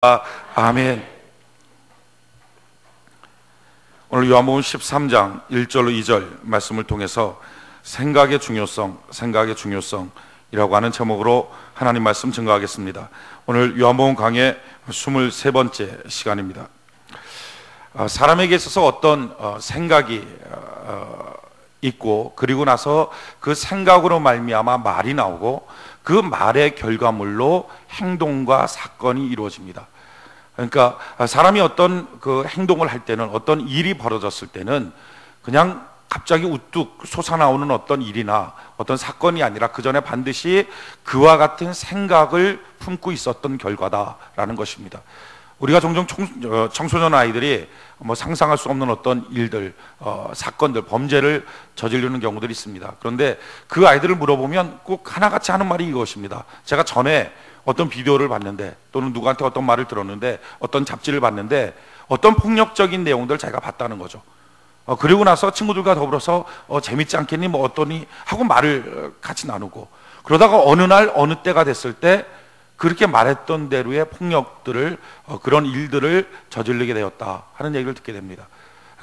아멘. 오늘 요한복음 13장 1절로 2절 말씀을 통해서 생각의 중요성이라고 하는 제목으로 하나님 말씀 증거하겠습니다. 오늘 요한복음 강의 23번째 시간입니다. 사람에게 있어서 어떤 생각이 있고, 그리고 나서 그 생각으로 말미암아 말이 나오고, 그 말의 결과물로 행동과 사건이 이루어집니다. 그러니까 사람이 어떤 그 행동을 할 때는, 어떤 일이 벌어졌을 때는 그냥 갑자기 우뚝 솟아나오는 어떤 일이나 어떤 사건이 아니라 그 전에 반드시 그와 같은 생각을 품고 있었던 결과다라는 것입니다. 우리가 종종 청소년 아이들이 상상할 수 없는 어떤 일들, 사건들, 범죄를 저지르는 경우들이 있습니다. 그런데 그 아이들을 물어보면 꼭 하나같이 하는 말이 이것입니다. 제가 전에 어떤 비디오를 봤는데, 또는 누구한테 어떤 말을 들었는데, 어떤 잡지를 봤는데 어떤 폭력적인 내용들을 자기가 봤다는 거죠. 그리고 나서 친구들과 더불어서 재밌지 않겠니? 어떠니? 하고 말을 같이 나누고, 그러다가 어느 날 어느 때가 됐을 때 그렇게 말했던 대로의 폭력들을, 그런 일들을 저지르게 되었다 하는 얘기를 듣게 됩니다.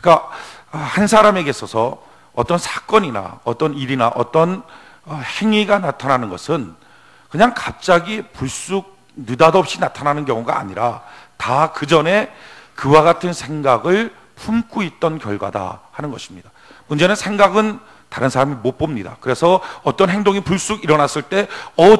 그러니까 한 사람에게 있어서 어떤 사건이나 어떤 일이나 어떤 행위가 나타나는 것은 그냥 갑자기 불쑥 느닷없이 나타나는 경우가 아니라 다 그 전에 그와 같은 생각을 품고 있던 결과다 하는 것입니다. 문제는 생각은 다른 사람이 못 봅니다. 그래서 어떤 행동이 불쑥 일어났을 때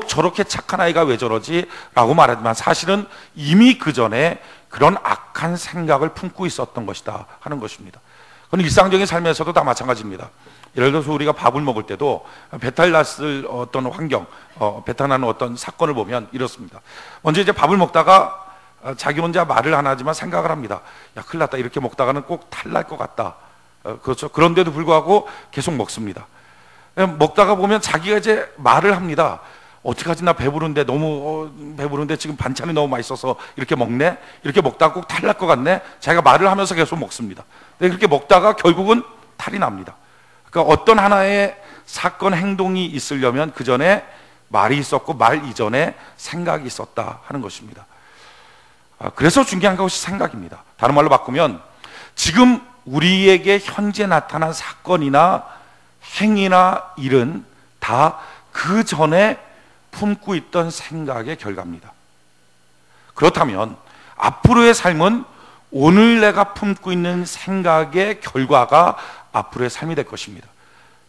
저렇게 착한 아이가 왜 저러지? 라고 말하지만 사실은 이미 그 전에 그런 악한 생각을 품고 있었던 것이다 하는 것입니다. 그건 일상적인 삶에서도 다 마찬가지입니다. 예를 들어서 우리가 밥을 먹을 때도 배탈 났을 어떤 환경, 배탈 나는 어떤 사건을 보면 이렇습니다. 먼저 이제 밥을 먹다가 자기 혼자 말을 안 하지만 생각을 합니다. 야, 큰일 났다. 이렇게 먹다가는 꼭 탈날 것 같다. 그렇죠. 그런데도 불구하고 계속 먹습니다. 먹다가 보면 자기가 이제 말을 합니다. 어떡하지? 나 배부른데, 너무 배부른데 지금 반찬이 너무 맛있어서 이렇게 먹네? 이렇게 먹다가 꼭 탈날 것 같네? 자기가 말을 하면서 계속 먹습니다. 근데 그렇게 먹다가 결국은 탈이 납니다. 그러니까 어떤 하나의 사건, 행동이 있으려면 그 전에 말이 있었고, 말 이전에 생각이 있었다 하는 것입니다. 그래서 중요한 것이 생각입니다. 다른 말로 바꾸면 지금 우리에게 현재 나타난 사건이나 행위나 일은 다 그 전에 품고 있던 생각의 결과입니다. 그렇다면 앞으로의 삶은 오늘 내가 품고 있는 생각의 결과가 앞으로의 삶이 될 것입니다.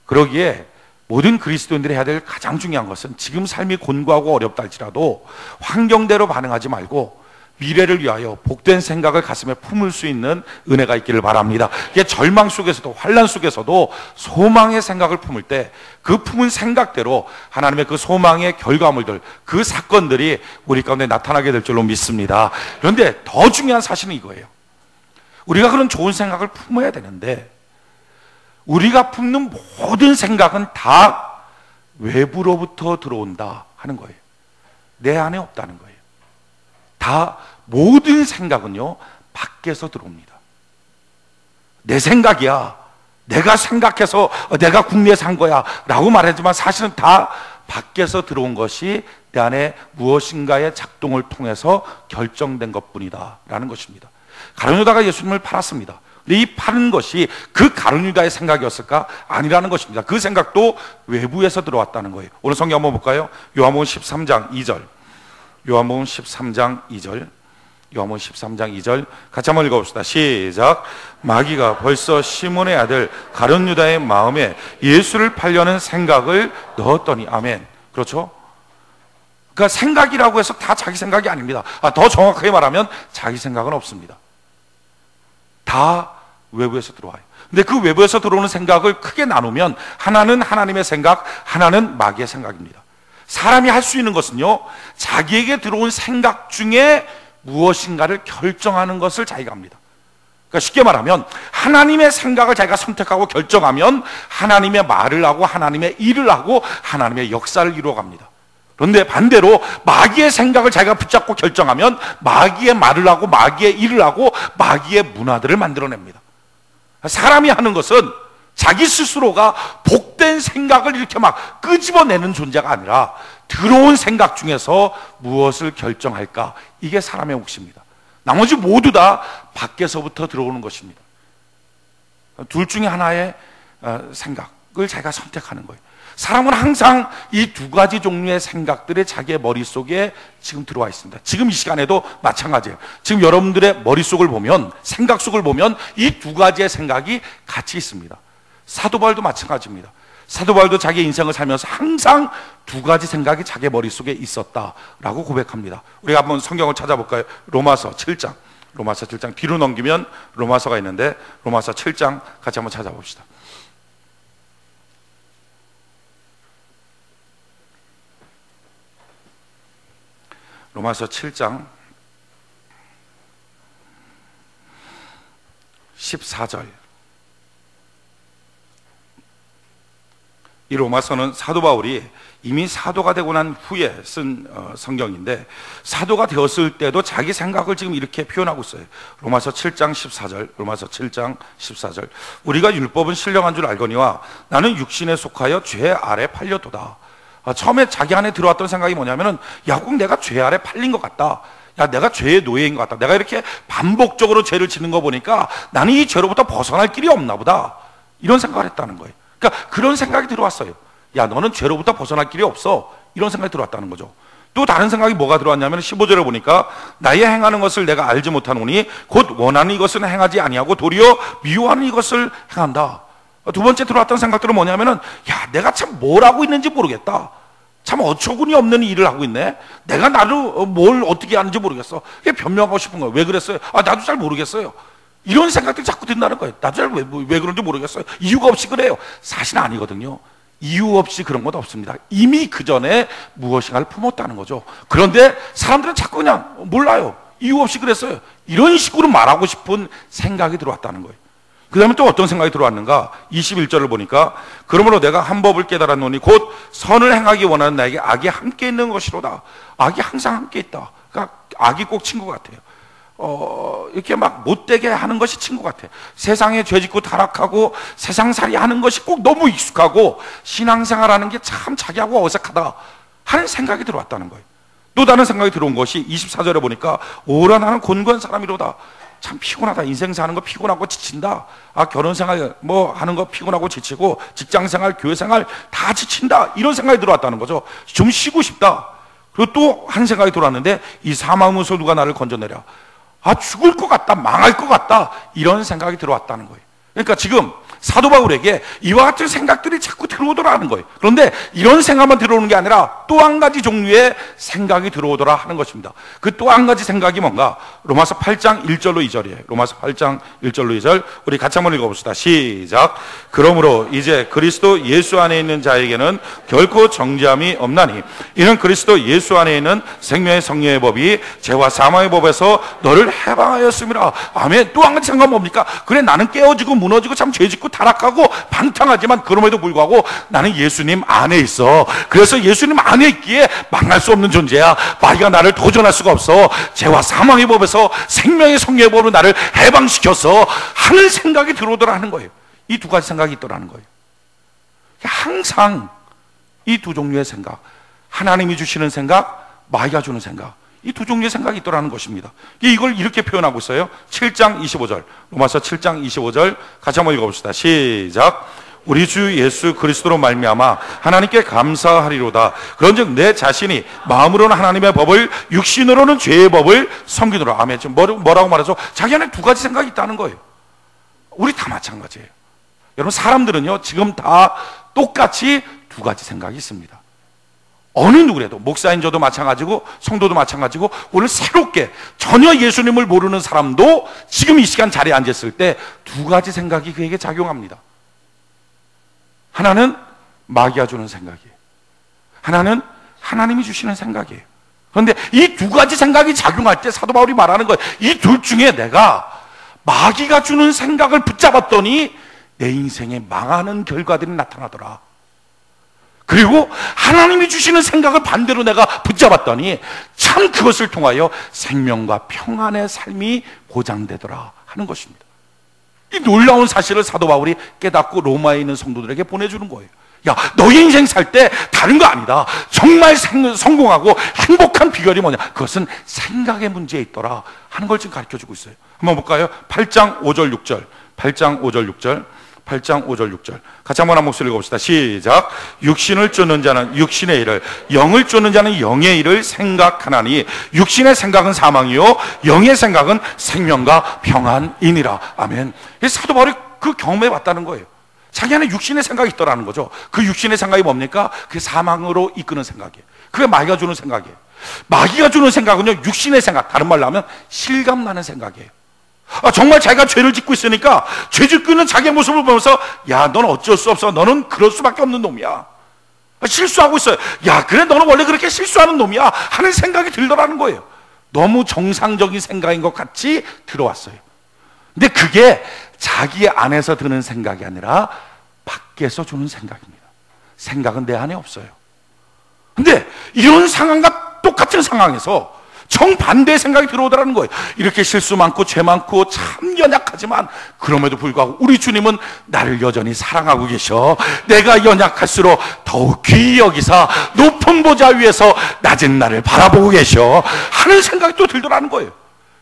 그러기에 모든 그리스도인들이 해야 될 가장 중요한 것은 지금 삶이 곤고하고 어렵다 할지라도 환경대로 반응하지 말고 미래를 위하여 복된 생각을 가슴에 품을 수 있는 은혜가 있기를 바랍니다. 이게 절망 속에서도, 환난 속에서도 소망의 생각을 품을 때 그 품은 생각대로 하나님의 그 소망의 결과물들, 그 사건들이 우리 가운데 나타나게 될 줄로 믿습니다. 그런데 더 중요한 사실은 이거예요. 우리가 그런 좋은 생각을 품어야 되는데 우리가 품는 모든 생각은 다 외부로부터 들어온다 하는 거예요. 내 안에 없다는 거예요. 다 모든 생각은요 밖에서 들어옵니다. 내 생각이야, 내가 생각해서 내가 국내에서 한 거야 라고 말하지만 사실은 다 밖에서 들어온 것이 내 안에 무엇인가의 작동을 통해서 결정된 것뿐이다 라는 것입니다. 가룟 유다가 예수님을 팔았습니다. 근데 이 파는 것이 그 가룟 유다의 생각이었을까? 아니라는 것입니다. 그 생각도 외부에서 들어왔다는 거예요. 오늘 성경 한번 볼까요? 요한복음 13장 2절. 요한복음 13장 2절. 요한복음 13장 2절 같이 한번 읽어봅시다. 시작. 마귀가 벌써 시몬의 아들 가룟 유다의 마음에 예수를 팔려는 생각을 넣었더니. 아멘. 그렇죠? 그러니까 생각이라고 해서 다 자기 생각이 아닙니다. 더 정확하게 말하면 자기 생각은 없습니다. 다 외부에서 들어와요. 근데 그 외부에서 들어오는 생각을 크게 나누면 하나는 하나님의 생각, 하나는 마귀의 생각입니다. 사람이 할 수 있는 것은요 자기에게 들어온 생각 중에 무엇인가를 결정하는 것을 자기가 합니다. 그러니까 쉽게 말하면 하나님의 생각을 자기가 선택하고 결정하면 하나님의 말을 하고 하나님의 일을 하고 하나님의 역사를 이루어갑니다. 그런데 반대로 마귀의 생각을 자기가 붙잡고 결정하면 마귀의 말을 하고 마귀의 일을 하고 마귀의 문화들을 만들어냅니다. 사람이 하는 것은 자기 스스로가 복된 있는 생각을 이렇게 막 끄집어내는 존재가 아니라 들어온 생각 중에서 무엇을 결정할까? 이게 사람의 몫입니다. 나머지 모두 다 밖에서부터 들어오는 것입니다. 둘 중에 하나의 생각을 자기가 선택하는 거예요. 사람은 항상 이 두 가지 종류의 생각들이 자기의 머릿속에 지금 들어와 있습니다. 지금 이 시간에도 마찬가지예요. 지금 여러분들의 머릿속을 보면, 생각 속을 보면 이 두 가지의 생각이 같이 있습니다. 사도 바울도 마찬가지입니다. 사도 바울도 자기의 인생을 살면서 항상 두 가지 생각이 자기의 머릿속에 있었다라고 고백합니다. 우리가 한번 성경을 찾아볼까요? 로마서 7장. 로마서 7장 뒤로 넘기면 로마서가 있는데 로마서 7장 같이 한번 찾아봅시다. 로마서 7장 14절. 이 로마서는 사도 바울이 이미 사도가 되고 난 후에 쓴 성경인데, 사도가 되었을 때도 자기 생각을 지금 이렇게 표현하고 있어요. 로마서 7장 14절. 로마서 7장 14절. 우리가 율법은 신령한 줄 알거니와 나는 육신에 속하여 죄 아래 팔려도다. 처음에 자기 안에 들어왔던 생각이 뭐냐면은, 야, 꼭 내가 죄 아래 팔린 것 같다. 야, 내가 죄의 노예인 것 같다. 내가 이렇게 반복적으로 죄를 짓는 거 보니까 나는 이 죄로부터 벗어날 길이 없나 보다. 이런 생각을 했다는 거예요. 그러니까 그런 생각이 들어왔어요. 야, 너는 죄로부터 벗어날 길이 없어. 이런 생각이 들어왔다는 거죠. 또 다른 생각이 뭐가 들어왔냐면 15절에 보니까 나의 행하는 것을 내가 알지 못하노니 곧 원하는 이것은 행하지 아니하고 도리어 미워하는 이것을 행한다. 두 번째 들어왔던 생각들은 뭐냐면은, 야, 내가 참 뭘 하고 있는지 모르겠다. 참 어처구니 없는 일을 하고 있네. 내가 나를 뭘 어떻게 하는지 모르겠어. 이게 변명하고 싶은 거예요. 왜 그랬어요? 아, 나도 잘 모르겠어요. 이런 생각들이 자꾸 든다는 거예요. 나도 잘 왜 그런지 모르겠어요. 이유가 없이 그래요. 사실은 아니거든요. 이유 없이 그런 건 없습니다. 이미 그 전에 무엇인가를 품었다는 거죠. 그런데 사람들은 자꾸 그냥 몰라요. 이유 없이 그랬어요. 이런 식으로 말하고 싶은 생각이 들어왔다는 거예요. 그 다음에 또 어떤 생각이 들어왔는가? 21절을 보니까 그러므로 내가 한 법을 깨달았노니 곧 선을 행하기 원하는 나에게 악이 함께 있는 것이로다. 악이 항상 함께 있다. 그러니까 악이 꼭 친구 같아요. 이렇게 막 못되게 하는 것이 친구 같아요. 세상에 죄짓고 타락하고 세상살이 하는 것이 꼭 너무 익숙하고 신앙생활하는 게 참 자기하고 어색하다 하는 생각이 들어왔다는 거예요. 또 다른 생각이 들어온 것이 24절에 보니까 오라 나는 곤고한 사람이로다. 참 피곤하다. 인생 사는 거 피곤하고 지친다. 아, 결혼생활 뭐 하는 거 피곤하고 지치고 직장생활, 교회생활 다 지친다. 이런 생각이 들어왔다는 거죠. 좀 쉬고 싶다. 그리고 또 한 생각이 들어왔는데, 이 사망에서 누가 나를 건져내랴. 아, 죽을 것 같다. 망할 것 같다. 이런 생각이 들어왔다는 거예요. 그러니까 지금 사도 바울에게 이와 같은 생각들이 자꾸 들어오더라는 거예요. 그런데 이런 생각만 들어오는 게 아니라 또 한 가지 종류의 생각이 들어오더라 하는 것입니다. 그 또 한 가지 생각이 뭔가? 로마서 8장 1절로 2절이에요. 로마서 8장 1절로 2절. 우리 같이 한번 읽어봅시다. 시작. 그러므로 이제 그리스도 예수 안에 있는 자에게는 결코 정죄함이 없나니 이는 그리스도 예수 안에 있는 생명의 성령의 법이 죄와 사망의 법에서 너를 해방하였음이라. 아멘. 또 한 가지 생각은 뭡니까? 그래, 나는 깨어지고 무너지고 참 죄짓고 타락하고 방탕하지만 그럼에도 불구하고 나는 예수님 안에 있어. 그래서 예수님 안에 있기에 망할 수 없는 존재야. 마귀가 나를 도전할 수가 없어. 죄와 사망의 법에서 생명의 성령의 법으로 나를 해방시켜서 하는 생각이 들어오더라는 거예요. 이 두 가지 생각이 있더라는 거예요. 항상 이 두 종류의 생각, 하나님이 주시는 생각, 마귀가 주는 생각, 이 두 종류의 생각이 있더라는 것입니다. 이걸 이렇게 표현하고 있어요. 7장 25절, 로마서 7장 25절 같이 한번 읽어봅시다. 시작. 우리 주 예수 그리스도로 말미암아 하나님께 감사하리로다. 그런즉 내 자신이 마음으로는 하나님의 법을, 육신으로는 죄의 법을 섬기노라. 아멘. 지금 뭐라고 말하죠? 자기 안에 두 가지 생각이 있다는 거예요. 우리 다 마찬가지예요. 여러분, 사람들은요 지금 다 똑같이 두 가지 생각이 있습니다. 어느 누구라도, 목사인 저도 마찬가지고 성도도 마찬가지고, 오늘 새롭게 전혀 예수님을 모르는 사람도 지금 이 시간 자리에 앉았을 때 두 가지 생각이 그에게 작용합니다. 하나는 마귀가 주는 생각이에요. 하나는 하나님이 주시는 생각이에요. 그런데 이 두 가지 생각이 작용할 때 사도 바울이 말하는 거예요. 이 둘 중에 내가 마귀가 주는 생각을 붙잡았더니 내 인생에 망하는 결과들이 나타나더라. 그리고 하나님이 주시는 생각을 반대로 내가 붙잡았더니 참 그것을 통하여 생명과 평안의 삶이 보장되더라 하는 것입니다. 이 놀라운 사실을 사도 바울이 깨닫고 로마에 있는 성도들에게 보내주는 거예요. 야, 너의 인생 살 때 다른 거 아니다. 정말 성공하고 행복한 비결이 뭐냐? 그것은 생각의 문제에 있더라 하는 걸 지금 가르쳐주고 있어요. 한번 볼까요? 8장 5절 6절 8장 5절 6절 8장 5절 6절 같이 한번 한 목소리 읽어봅시다. 시작. 육신을 쫓는 자는 육신의 일을, 영을 쫓는 자는 영의 일을 생각하나니 육신의 생각은 사망이요 영의 생각은 생명과 평안이니라. 아멘. 사도 바울이 그 경험해 봤다는 거예요. 자기 안에 육신의 생각이 있더라는 거죠. 그 육신의 생각이 뭡니까? 그게 사망으로 이끄는 생각이에요. 그게 마귀가 주는 생각이에요. 마귀가 주는 생각은요, 육신의 생각, 다른 말로 하면 실감나는 생각이에요. 정말 자기가 죄를 짓고 있으니까 죄 짓고 있는 자기의 모습을 보면서, 야, 넌 어쩔 수 없어. 너는 그럴 수밖에 없는 놈이야. 실수하고 있어요. 야, 그래, 너는 원래 그렇게 실수하는 놈이야 하는 생각이 들더라는 거예요. 너무 정상적인 생각인 것 같이 들어왔어요. 근데 그게 자기 안에서 드는 생각이 아니라 밖에서 주는 생각입니다. 생각은 내 안에 없어요. 근데 이런 상황과 똑같은 상황에서 정반대의 생각이 들어오더라는 거예요. 이렇게 실수 많고 죄 많고 참 연약하지만 그럼에도 불구하고 우리 주님은 나를 여전히 사랑하고 계셔. 내가 연약할수록 더욱 귀히 여기사 높은 보좌 위에서 낮은 나를 바라보고 계셔 하는 생각이 또 들더라는 거예요.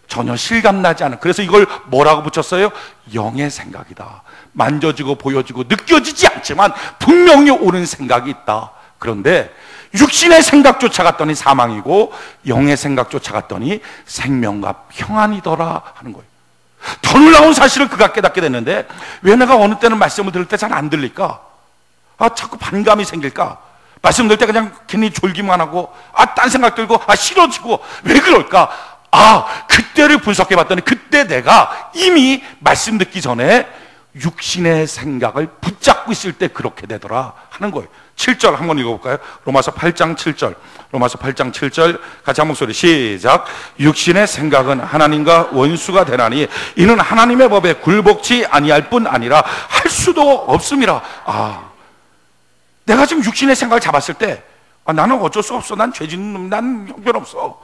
전혀 실감나지 않은. 그래서 이걸 뭐라고 붙였어요? 영의 생각이다. 만져지고 보여지고 느껴지지 않지만 분명히 오는 생각이 있다. 그런데 육신의 생각 쫓아갔더니 사망이고 영의 생각 쫓아갔더니 생명과 평안이더라 하는 거예요. 더 놀라운 사실을 그가 깨닫게 됐는데, 왜 내가 어느 때는 말씀을 들을 때 잘 안 들릴까? 자꾸 반감이 생길까? 말씀 들을 때 그냥 괜히 졸기만 하고 딴 생각 들고 싫어지고 왜 그럴까? 그때를 분석해 봤더니 그때 내가 이미 말씀 듣기 전에 육신의 생각을 붙잡고 있을 때 그렇게 되더라 하는 거예요. 7절 한번 읽어볼까요? 로마서 8장 7절 로마서 8장 7절 같이 한 목소리 시작. 육신의 생각은 하나님과 원수가 되나니 이는 하나님의 법에 굴복치 아니할 뿐 아니라 할 수도 없음이라. 내가 지금 육신의 생각을 잡았을 때 나는 어쩔 수 없어. 난 죄 짓는 놈, 난 형편없어.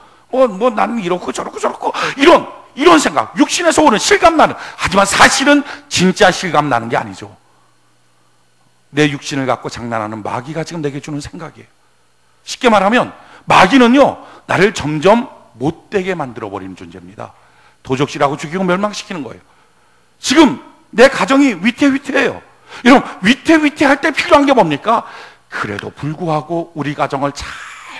나는 이렇고 저렇고 이런 생각, 육신에서 오는 실감나는, 하지만 사실은 진짜 실감나는 게 아니죠. 내 육신을 갖고 장난하는 마귀가 지금 내게 주는 생각이에요. 쉽게 말하면 마귀는요, 나를 점점 못되게 만들어버리는 존재입니다. 도적질하고 죽이고 멸망시키는 거예요. 지금 내 가정이 위태위태해요. 여러분, 위태위태할 때 필요한 게 뭡니까? 그래도 불구하고 우리 가정을 잘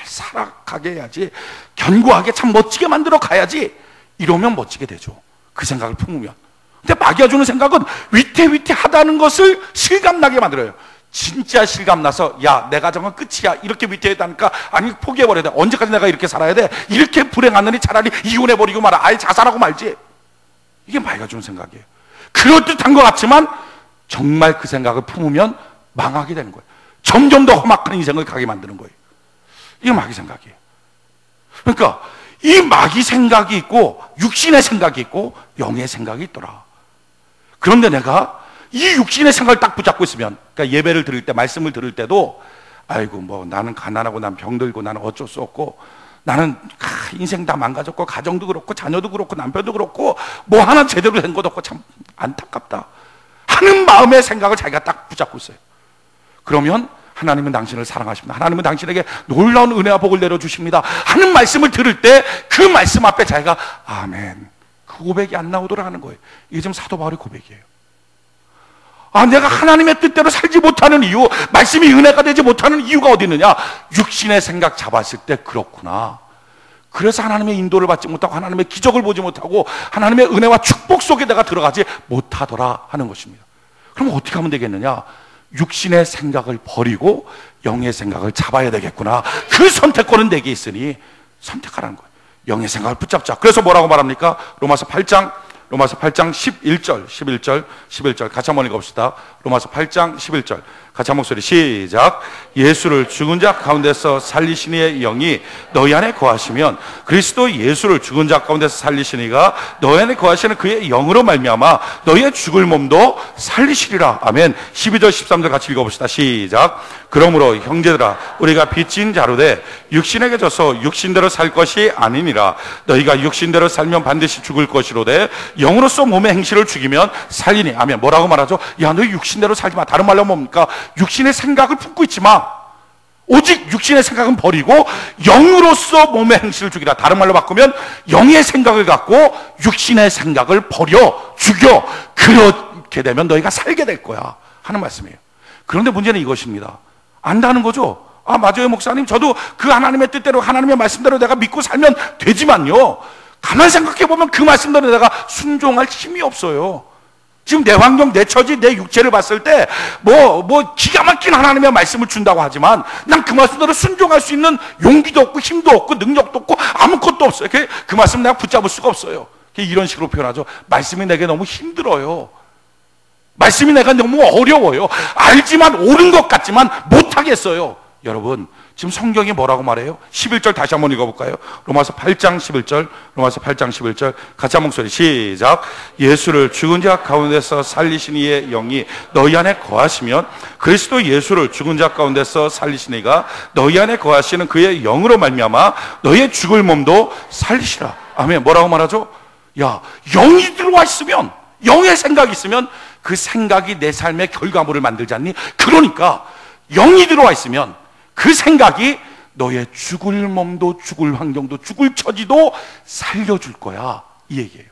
살아가게 해야지, 견고하게 참 멋지게 만들어 가야지, 이러면 멋지게 되죠. 그 생각을 품으면. 근데 마귀가 주는 생각은 위태위태하다는 것을 실감나게 만들어요. 진짜 실감나서, 야, 내 가정은 끝이야, 이렇게 위태위태하니까 아니 포기해버려야 돼. 언제까지 내가 이렇게 살아야 돼? 이렇게 불행하느니 차라리 이혼해버리고 말아, 아예 자살하고 말지. 이게 마귀가 주는 생각이에요. 그럴듯한 것 같지만 정말 그 생각을 품으면 망하게 되는 거예요. 점점 더 험악한 인생을 가게 만드는 거예요. 이게 마귀 생각이에요. 그러니까 이 마귀 생각이 있고 육신의 생각이 있고 영의 생각이 있더라. 그런데 내가 이 육신의 생각을 딱 붙잡고 있으면, 그러니까 예배를 드릴 때, 말씀을 들을 때도, 아이고 나는 가난하고 난 병들고 나는 어쩔 수 없고 나는 인생 다 망가졌고 가정도 그렇고 자녀도 그렇고 남편도 그렇고 뭐 하나 제대로 된 것도 없고 참 안타깝다 하는 마음의 생각을 자기가 딱 붙잡고 있어요. 그러면 하나님은 당신을 사랑하십니다. 하나님은 당신에게 놀라운 은혜와 복을 내려주십니다 하는 말씀을 들을 때 그 말씀 앞에 자기가 아멘, 그 고백이 안 나오도록 하는 거예요. 이게 지금 사도 바울의 고백이에요. 내가 하나님의 뜻대로 살지 못하는 이유, 말씀이 은혜가 되지 못하는 이유가 어디 있느냐? 육신의 생각 잡았을 때 그렇구나. 그래서 하나님의 인도를 받지 못하고 하나님의 기적을 보지 못하고 하나님의 은혜와 축복 속에 내가 들어가지 못하더라 하는 것입니다. 그럼 어떻게 하면 되겠느냐? 육신의 생각을 버리고 영의 생각을 잡아야 되겠구나. 그 선택권은 내게 있으니 선택하라는 거예요. 영의 생각을 붙잡자. 그래서 뭐라고 말합니까? 로마서 8장 11절 같이 한번 읽어봅시다. 로마서 8장 11절 같이 한 목소리 시작. 예수를 죽은 자 가운데서 살리신 이의 영이 너희 안에 거하시면 그리스도 예수를 죽은 자 가운데서 살리신 이가 너희 안에 거하시는 그의 영으로 말미암아 너희의 죽을 몸도 살리시리라. 아멘. 12절 13절 같이 읽어봅시다. 시작. 그러므로 형제들아, 우리가 빚진 자로 돼 육신에게 져서 육신대로 살 것이 아니니라. 너희가 육신대로 살면 반드시 죽을 것이로되 영으로서 몸의 행실을 죽이면 살리니. 아멘. 뭐라고 말하죠? 야, 너희 육신대로 살지 마. 다른 말로 뭡니까? 육신의 생각을 품고 있지 마. 오직 육신의 생각은 버리고 영으로서 몸의 행실을 죽이라. 다른 말로 바꾸면 영의 생각을 갖고 육신의 생각을 버려 죽여. 그렇게 되면 너희가 살게 될 거야 하는 말씀이에요. 그런데 문제는 이것입니다. 안다는 거죠. 아, 맞아요, 목사님. 저도 그 하나님의 뜻대로, 하나님의 말씀대로 내가 믿고 살면 되지만요, 가만 생각해 보면 그 말씀대로 내가 순종할 힘이 없어요. 지금 내 환경, 내 처지, 내 육체를 봤을 때 기가 막힌 하나님의 말씀을 준다고 하지만 난 그 말씀대로 순종할 수 있는 용기도 없고 힘도 없고 능력도 없고 아무것도 없어요. 그 말씀 내가 붙잡을 수가 없어요. 이런 식으로 표현하죠. 말씀이 내게 너무 힘들어요. 말씀이 내가 너무 어려워요. 알지만 옳은 것 같지만 못하겠어요. 여러분, 지금 성경이 뭐라고 말해요? 11절 다시 한번 읽어볼까요? 로마서 8장 11절, 로마서 8장 11절 같이 한 목소리 시작. 예수를 죽은 자 가운데서 살리신 이의 영이 너희 안에 거하시면 그리스도 예수를 죽은 자 가운데서 살리신 이가 너희 안에 거하시는 그의 영으로 말미암아 너희의 죽을 몸도 살리시라. 아멘. 뭐라고 말하죠? 야, 영이 들어와 있으면, 영의 생각이 있으면 그 생각이 내 삶의 결과물을 만들지 않니? 그러니까 영이 들어와 있으면 그 생각이 너의 죽을 몸도 죽을 환경도 죽을 처지도 살려줄 거야, 이 얘기예요.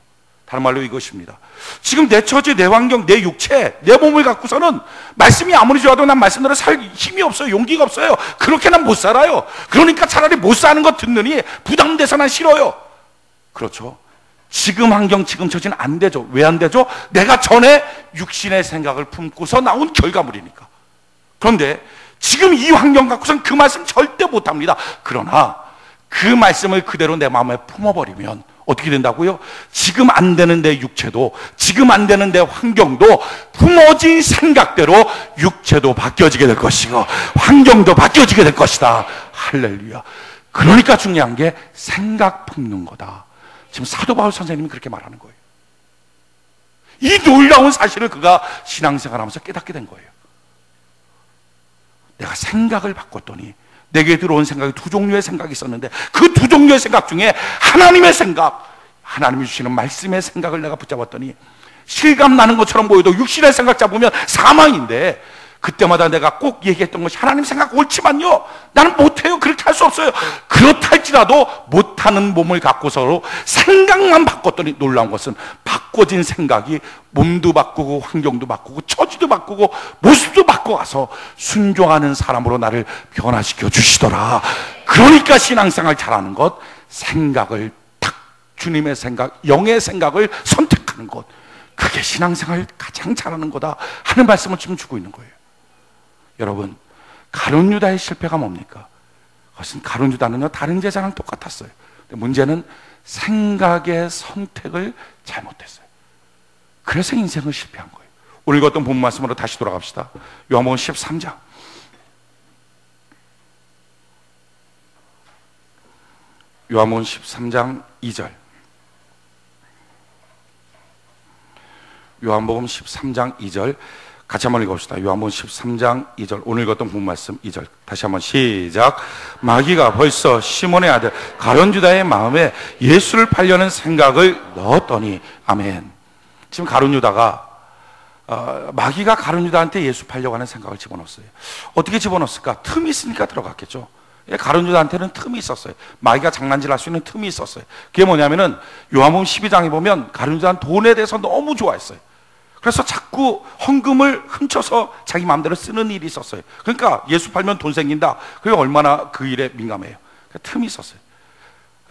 다른 말로 이것입니다. 지금 내 처지, 내 환경, 내 육체, 내 몸을 갖고서는 말씀이 아무리 좋아도 난 말씀대로 살 힘이 없어요. 용기가 없어요. 그렇게 난 못 살아요. 그러니까 차라리 못 사는 거 듣느니 부담돼서 난 싫어요. 그렇죠? 지금 환경, 지금 처지는 안 되죠. 왜 안 되죠? 내가 전에 육신의 생각을 품고서 나온 결과물이니까. 그런데 지금 이 환경 갖고선 그 말씀 절대 못합니다. 그러나 그 말씀을 그대로 내 마음에 품어버리면 어떻게 된다고요? 지금 안 되는 내 육체도, 지금 안 되는 내 환경도 품어진 생각대로 육체도 바뀌어지게 될 것이고 환경도 바뀌어지게 될 것이다. 할렐루야. 그러니까 중요한 게 생각 품는 거다. 지금 사도 바울 선생님이 그렇게 말하는 거예요. 이 놀라운 사실을 그가 신앙생활하면서 깨닫게 된 거예요. 내가 생각을 바꿨더니 내게 들어온 생각이 두 종류의 생각이 있었는데 그 두 종류의 생각 중에 하나님의 생각, 하나님이 주시는 말씀의 생각을 내가 붙잡았더니 실감 나는 것처럼 보여도 육신의 생각 잡으면 사망인데 그때마다 내가 꼭 얘기했던 것이 하나님 생각 옳지만요, 나는 못해요. 그렇게 할 수 없어요. 그렇다 할지라도 못하는 몸을 갖고서 생각만 바꿨더니 놀라운 것은 바꿔진 생각이 몸도 바꾸고 환경도 바꾸고 처지도 바꾸고 모습도 바꿔가서 순종하는 사람으로 나를 변화시켜 주시더라. 그러니까 신앙생활 잘하는 것, 생각을 딱 주님의 생각, 영의 생각을 선택하는 것, 그게 신앙생활 가장 잘하는 거다 하는 말씀을 지금 주고 있는 거예요. 여러분, 가룟 유다의 실패가 뭡니까? 그것은 가룟 유다는요 다른 제자랑 똑같았어요. 근데 문제는 생각의 선택을 잘못했어요. 그래서 인생을 실패한 거예요. 오늘 읽었던 본 말씀으로 다시 돌아갑시다. 요한복음 13장. 요한복음 13장 2절. 요한복음 13장 2절 같이 한번 읽어봅시다. 요한복음 13장 2절. 오늘 읽었던 본 말씀 2절 다시 한번 시작. 마귀가 벌써 시몬의 아들 가룟 유다의 마음에 예수를 팔려는 생각을 넣었더니. 아멘. 지금 가룟 유다가 마귀가 가룟 유다한테 예수 팔려고 하는 생각을 집어넣었어요. 어떻게 집어넣었을까? 틈이 있으니까 들어갔겠죠. 가룟 유다한테는 틈이 있었어요. 마귀가 장난질 할 수 있는 틈이 있었어요. 그게 뭐냐면은 요한복음 12장에 보면 가룟 유다는 돈에 대해서 너무 좋아했어요. 그래서 자꾸 헌금을 훔쳐서 자기 마음대로 쓰는 일이 있었어요. 그러니까 예수 팔면 돈 생긴다. 그게 얼마나 그 일에 민감해요. 틈이 있었어요.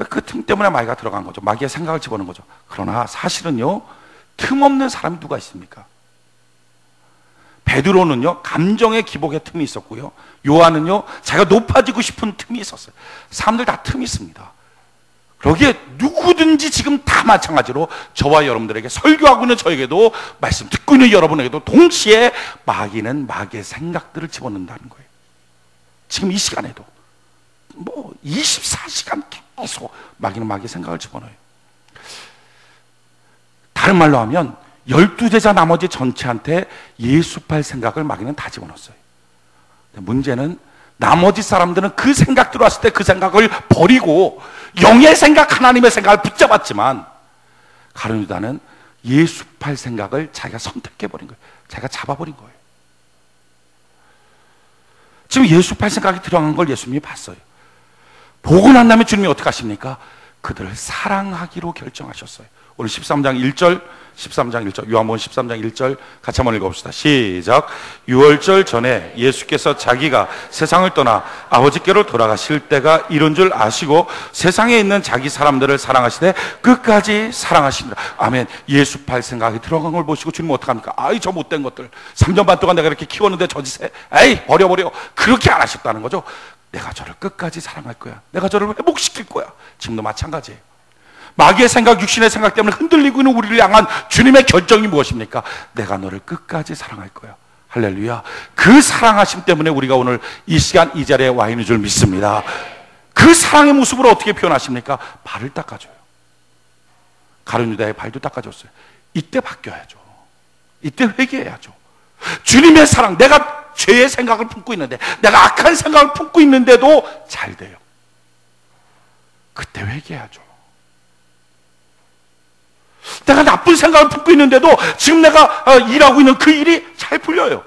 그 틈 때문에 마귀가 들어간 거죠. 마귀의 생각을 집어넣은 거죠. 그러나 사실은요, 틈 없는 사람이 누가 있습니까? 베드로는요 감정의 기복의 틈이 있었고요, 요한은요 자기가 높아지고 싶은 틈이 있었어요. 사람들 다 틈이 있습니다. 거기에 누구든지 지금 다 마찬가지로 저와 여러분들에게, 설교하고 있는 저에게도, 말씀 듣고 있는 여러분에게도 동시에 마귀는 마귀의 생각들을 집어넣는다는 거예요. 지금 이 시간에도 24시간 계속 마귀는 마귀의 생각을 집어넣어요. 다른 말로 하면 12제자 나머지 전체한테 예수팔 생각을 마귀는 다 집어넣었어요. 문제는 나머지 사람들은 그 생각 들어왔을 때 그 생각을 버리고 영의 생각, 하나님의 생각을 붙잡았지만 가룟 유다는 예수팔 생각을 자기가 선택해버린 거예요. 자기가 잡아버린 거예요. 지금 예수팔 생각이 들어간 걸 예수님이 봤어요. 보고 난 다음에 주님이 어떻게 하십니까? 그들을 사랑하기로 결정하셨어요. 오늘 13장 1절, 13장 1절, 요한복음 13장 1절 같이 한번 읽어봅시다. 시작. 유월절 전에 예수께서 자기가 세상을 떠나 아버지께로 돌아가실 때가 이른 줄 아시고 세상에 있는 자기 사람들을 사랑하시되 끝까지 사랑하시니라. 아멘. 예수팔 생각이 들어간 걸 보시고 주님은 어떡합니까? 아이, 저 못된 것들 3년 반 동안 내가 이렇게 키웠는데 저 짓에 에이, 버려. 그렇게 안 하셨다는 거죠. 내가 저를 끝까지 사랑할 거야. 내가 저를 회복시킬 거야. 지금도 마찬가지예요. 마귀의 생각, 육신의 생각 때문에 흔들리고 있는 우리를 향한 주님의 결정이 무엇입니까? 내가 너를 끝까지 사랑할 거야. 할렐루야. 그 사랑하심 때문에 우리가 오늘 이 시간 이 자리에 와 있는 줄 믿습니다. 그 사랑의 모습으로 어떻게 표현하십니까? 발을 닦아줘요. 가룟 유다의 발도 닦아줬어요. 이때 바뀌어야죠. 이때 회개해야죠. 주님의 사랑, 내가 죄의 생각을 품고 있는데, 내가 악한 생각을 품고 있는데도 잘 돼요. 그때 회개해야죠. 내가 나쁜 생각을 품고 있는데도 지금 내가 일하고 있는 그 일이 잘 풀려요.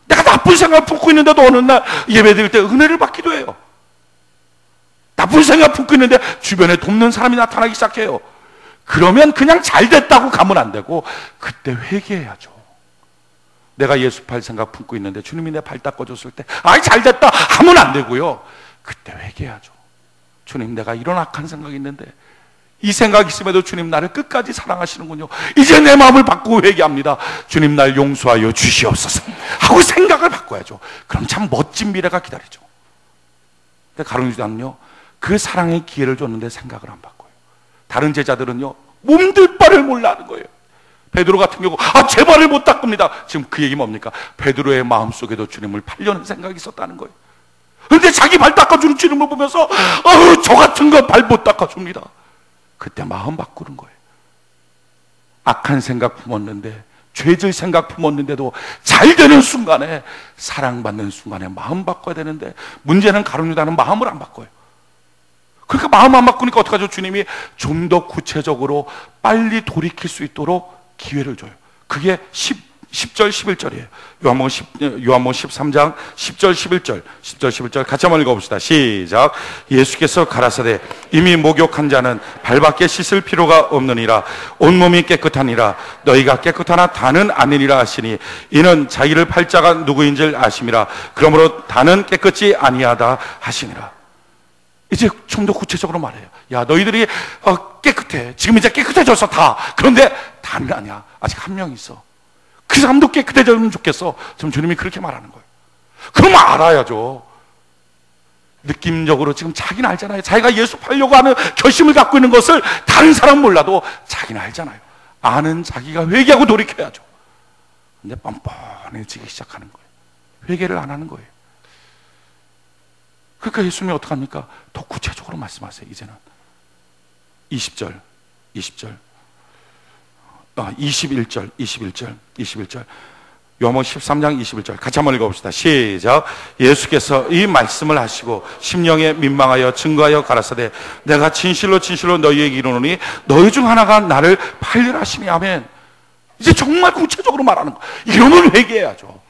내가 나쁜 생각을 품고 있는데도 어느 날 예배 드릴 때 은혜를 받기도 해요. 나쁜 생각을 품고 있는데 주변에 돕는 사람이 나타나기 시작해요. 그러면 그냥 잘 됐다고 가면 안 되고 그때 회개해야죠. 내가 예수팔 생각 품고 있는데 주님이 내 발 닦아줬을 때 아이, 잘 됐다 하면 안 되고요. 그때 회개해야죠. 주님, 내가 이런 악한 생각이 있는데 이 생각이 있음에도 주님 나를 끝까지 사랑하시는군요. 이제 내 마음을 바꾸고 회개합니다. 주님, 날 용서하여 주시옵소서 하고 생각을 바꿔야죠. 그럼 참 멋진 미래가 기다리죠. 근데 가룟 유다는요, 그 사랑의 기회를 줬는데 생각을 안 바꿔요. 다른 제자들은요, 몸둘 바를 몰라 하는 거예요. 베드로 같은 경우 제 발을 못 닦습니다. 지금 그 얘기 뭡니까? 베드로의 마음속에도 주님을 팔려는 생각이 있었다는 거예요. 그런데 자기 발 닦아주는 주님을 보면서 저 같은 거 발 못 닦아줍니다. 그때 마음 바꾸는 거예요. 악한 생각 품었는데, 죄질 생각 품었는데도 잘 되는 순간에, 사랑받는 순간에 마음 바꿔야 되는데 문제는 가룟 유다는 마음을 안 바꿔요. 그러니까 마음 안 바꾸니까 어떡하죠? 주님이 좀 더 구체적으로 빨리 돌이킬 수 있도록 기회를 줘요. 그게 10절 11절이에요 요한복음 13장 10절 11절 같이 한번 읽어봅시다. 시작. 예수께서 가라사대 이미 목욕한 자는 발밖에 씻을 필요가 없느니라. 온몸이 깨끗하니라. 너희가 깨끗하나 다는 아니니라 하시니 이는 자기를 팔 자가 누구인 줄 아심이라. 그러므로 다는 깨끗지 아니하다 하시니라. 이제 좀 더 구체적으로 말해요. 야, 너희들이 깨끗해. 지금 이제 깨끗해져서 다. 그런데 다는 아니야. 아직 한 명 있어. 그 사람도 깨끗해졌으면 좋겠어. 지금 주님이 그렇게 말하는 거예요. 그럼 알아야죠. 느낌적으로 지금 자기는 알잖아요. 자기가 예수 팔려고 하는 결심을 갖고 있는 것을 다른 사람은 몰라도 자기는 알잖아요. 아는 자기가 회개하고 돌이켜야죠. 근데 뻔뻔해지기 시작하는 거예요. 회개를 안 하는 거예요. 그러니까 예수님이 어떡합니까? 더 구체적으로 말씀하세요. 이제는 21절 21절 요한복음 13장 21절 같이 한번 읽어봅시다. 시작. 예수께서 이 말씀을 하시고 심령에 민망하여 증거하여 가라사대 내가 진실로 너희에게 이르노니 너희 중 하나가 나를 팔리라 하시니. 아멘. 이제 정말 구체적으로 말하는 거. 이러면 회개해야죠.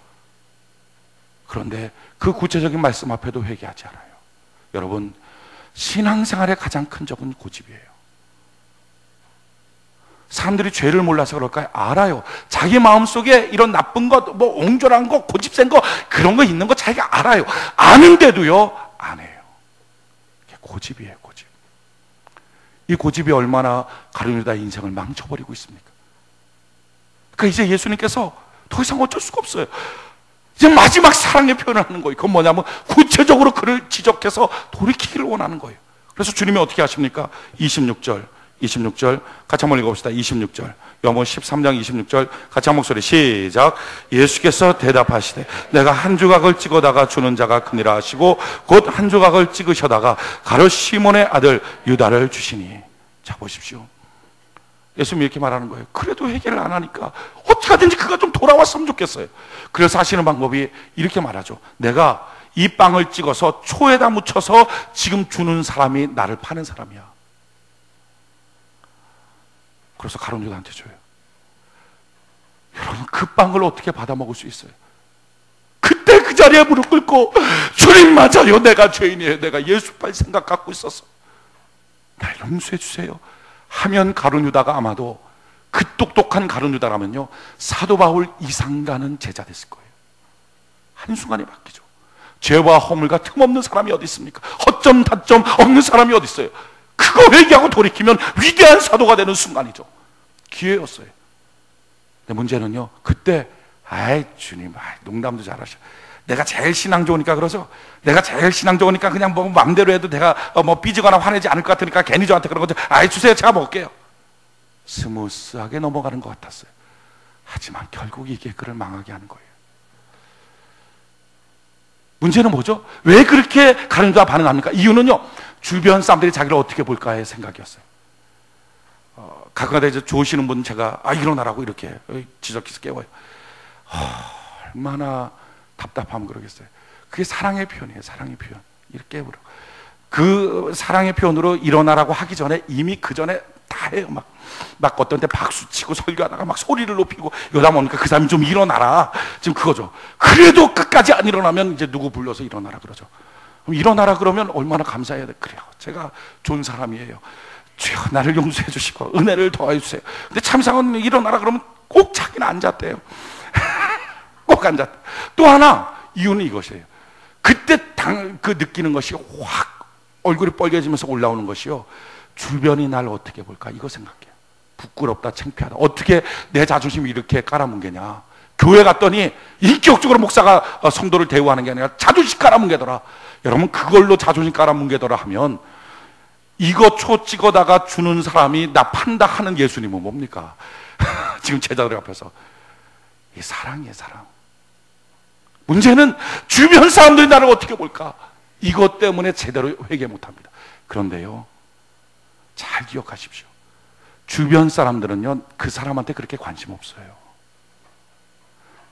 그런데 그 구체적인 말씀 앞에도 회개하지 않아요. 여러분, 신앙생활의 가장 큰 적은 고집이에요. 사람들이 죄를 몰라서 그럴까요? 알아요. 자기 마음속에 이런 나쁜 것, 옹졸한 것, 고집센 거, 그런 거 있는 거 자기가 알아요. 아는데도요, 안 해요. 고집이에요, 고집. 이 고집이 얼마나 가룟 유다의 인생을 망쳐버리고 있습니까? 그러니까 이제 예수님께서 더 이상 어쩔 수가 없어요. 이제 마지막 사랑의 표현을 하는 거예요. 그건 뭐냐면 구체적으로 그를 지적해서 돌이키기를 원하는 거예요. 그래서 주님이 어떻게 하십니까? 26절 같이 한번 읽어봅시다. 26절 요한복음 13장 26절 같이 한 목소리 시작. 예수께서 대답하시되 내가 한 조각을 찍어다가 주는 자가 크니라 하시고 곧 한 조각을 찍으셔다가 가룟 시몬의 아들 유다를 주시니. 자, 보십시오. 예수님이 이렇게 말하는 거예요. 그래도 해결을 안 하니까 어떻게 하든지 그가 좀 돌아왔으면 좋겠어요. 그래서 하시는 방법이 이렇게 말하죠. 내가 이 빵을 찍어서 초에다 묻혀서 지금 주는 사람이 나를 파는 사람이야. 그래서 가룟 유다한테 줘요. 여러분, 그 빵을 어떻게 받아 먹을 수 있어요? 그때 그 자리에 무릎 꿇고 주님 맞아요, 내가 죄인이에요, 내가 예수팔 생각 갖고 있었어, 날 용서해 주세요 하면 가룟 유다가 아마도 그 똑똑한 가룟 유다라면요 사도 바울 이상 가는 제자 됐을 거예요. 한순간에 바뀌죠. 죄와 허물과 틈없는 사람이 어디 있습니까? 허점 다점 없는 사람이 어디 있어요? 그거 회개하고 돌이키면 위대한 사도가 되는 순간이죠. 기회였어요. 근데 문제는요, 그때 아이 주님, 농담도 잘하셔, 내가 제일 신앙 좋으니까 그러죠. 내가 제일 신앙 좋으니까 그냥 뭐 마음대로 해도 내가 뭐 삐지거나 화내지 않을 것 같으니까 괜히 저한테 그런 거죠. 아이 주세요, 제가 먹을게요. 스무스하게 넘어가는 것 같았어요. 하지만 결국 이게 그를 망하게 하는 거예요. 문제는 뭐죠? 왜 그렇게 가룟 유다가 반응합니까? 이유는요, 주변 사람들이 자기를 어떻게 볼까의 생각이었어요. 가끔가다 이제 좋으시는 분 제가 일어나라고 이렇게 지적해서 깨워요. 얼마나 답답하면 그러겠어요. 그게 사랑의 표현이에요. 사랑의 표현. 이렇게 깨우라고. 그 사랑의 표현으로 일어나라고 하기 전에 이미 그 전에 다 해요. 막 어떤 때 박수 치고 설교하다가 막 소리를 높이고 이러다 보니까 그 사람이 좀 일어나라, 지금 그거죠. 그래도 끝까지 안 일어나면 이제 누구 불러서 일어나라 그러죠. 그럼 일어나라 그러면 얼마나 감사해야 돼. 그래요, 제가 좋은 사람이에요, 주여 나를 용서해 주시고 은혜를 더해 주세요. 근데 참 이상한, 일어나라 그러면 꼭 자기는 앉았대요. 꼭 앉았대. 또 하나 이유는 이것이에요. 그때 그 느끼는 것이 확 얼굴이 빨개지면서 올라오는 것이요, 주변이 날 어떻게 볼까 이거 생각해요. 부끄럽다, 창피하다, 어떻게 내 자존심이 이렇게 깔아뭉개냐. 교회 갔더니 인격적으로 목사가 성도를 대우하는 게 아니라 자존심 깔아뭉개더라. 여러분, 그걸로 자존심 깔아뭉개더라 하면 이거 초 찍어다가 주는 사람이 나 판다 하는 예수님은 뭡니까? 지금 제자들 앞에서 이 사랑이에요, 사랑. 문제는 주변 사람들이 나를 어떻게 볼까, 이것 때문에 제대로 회개 못합니다. 그런데요, 잘 기억하십시오. 주변 사람들은요 그 사람한테 그렇게 관심 없어요.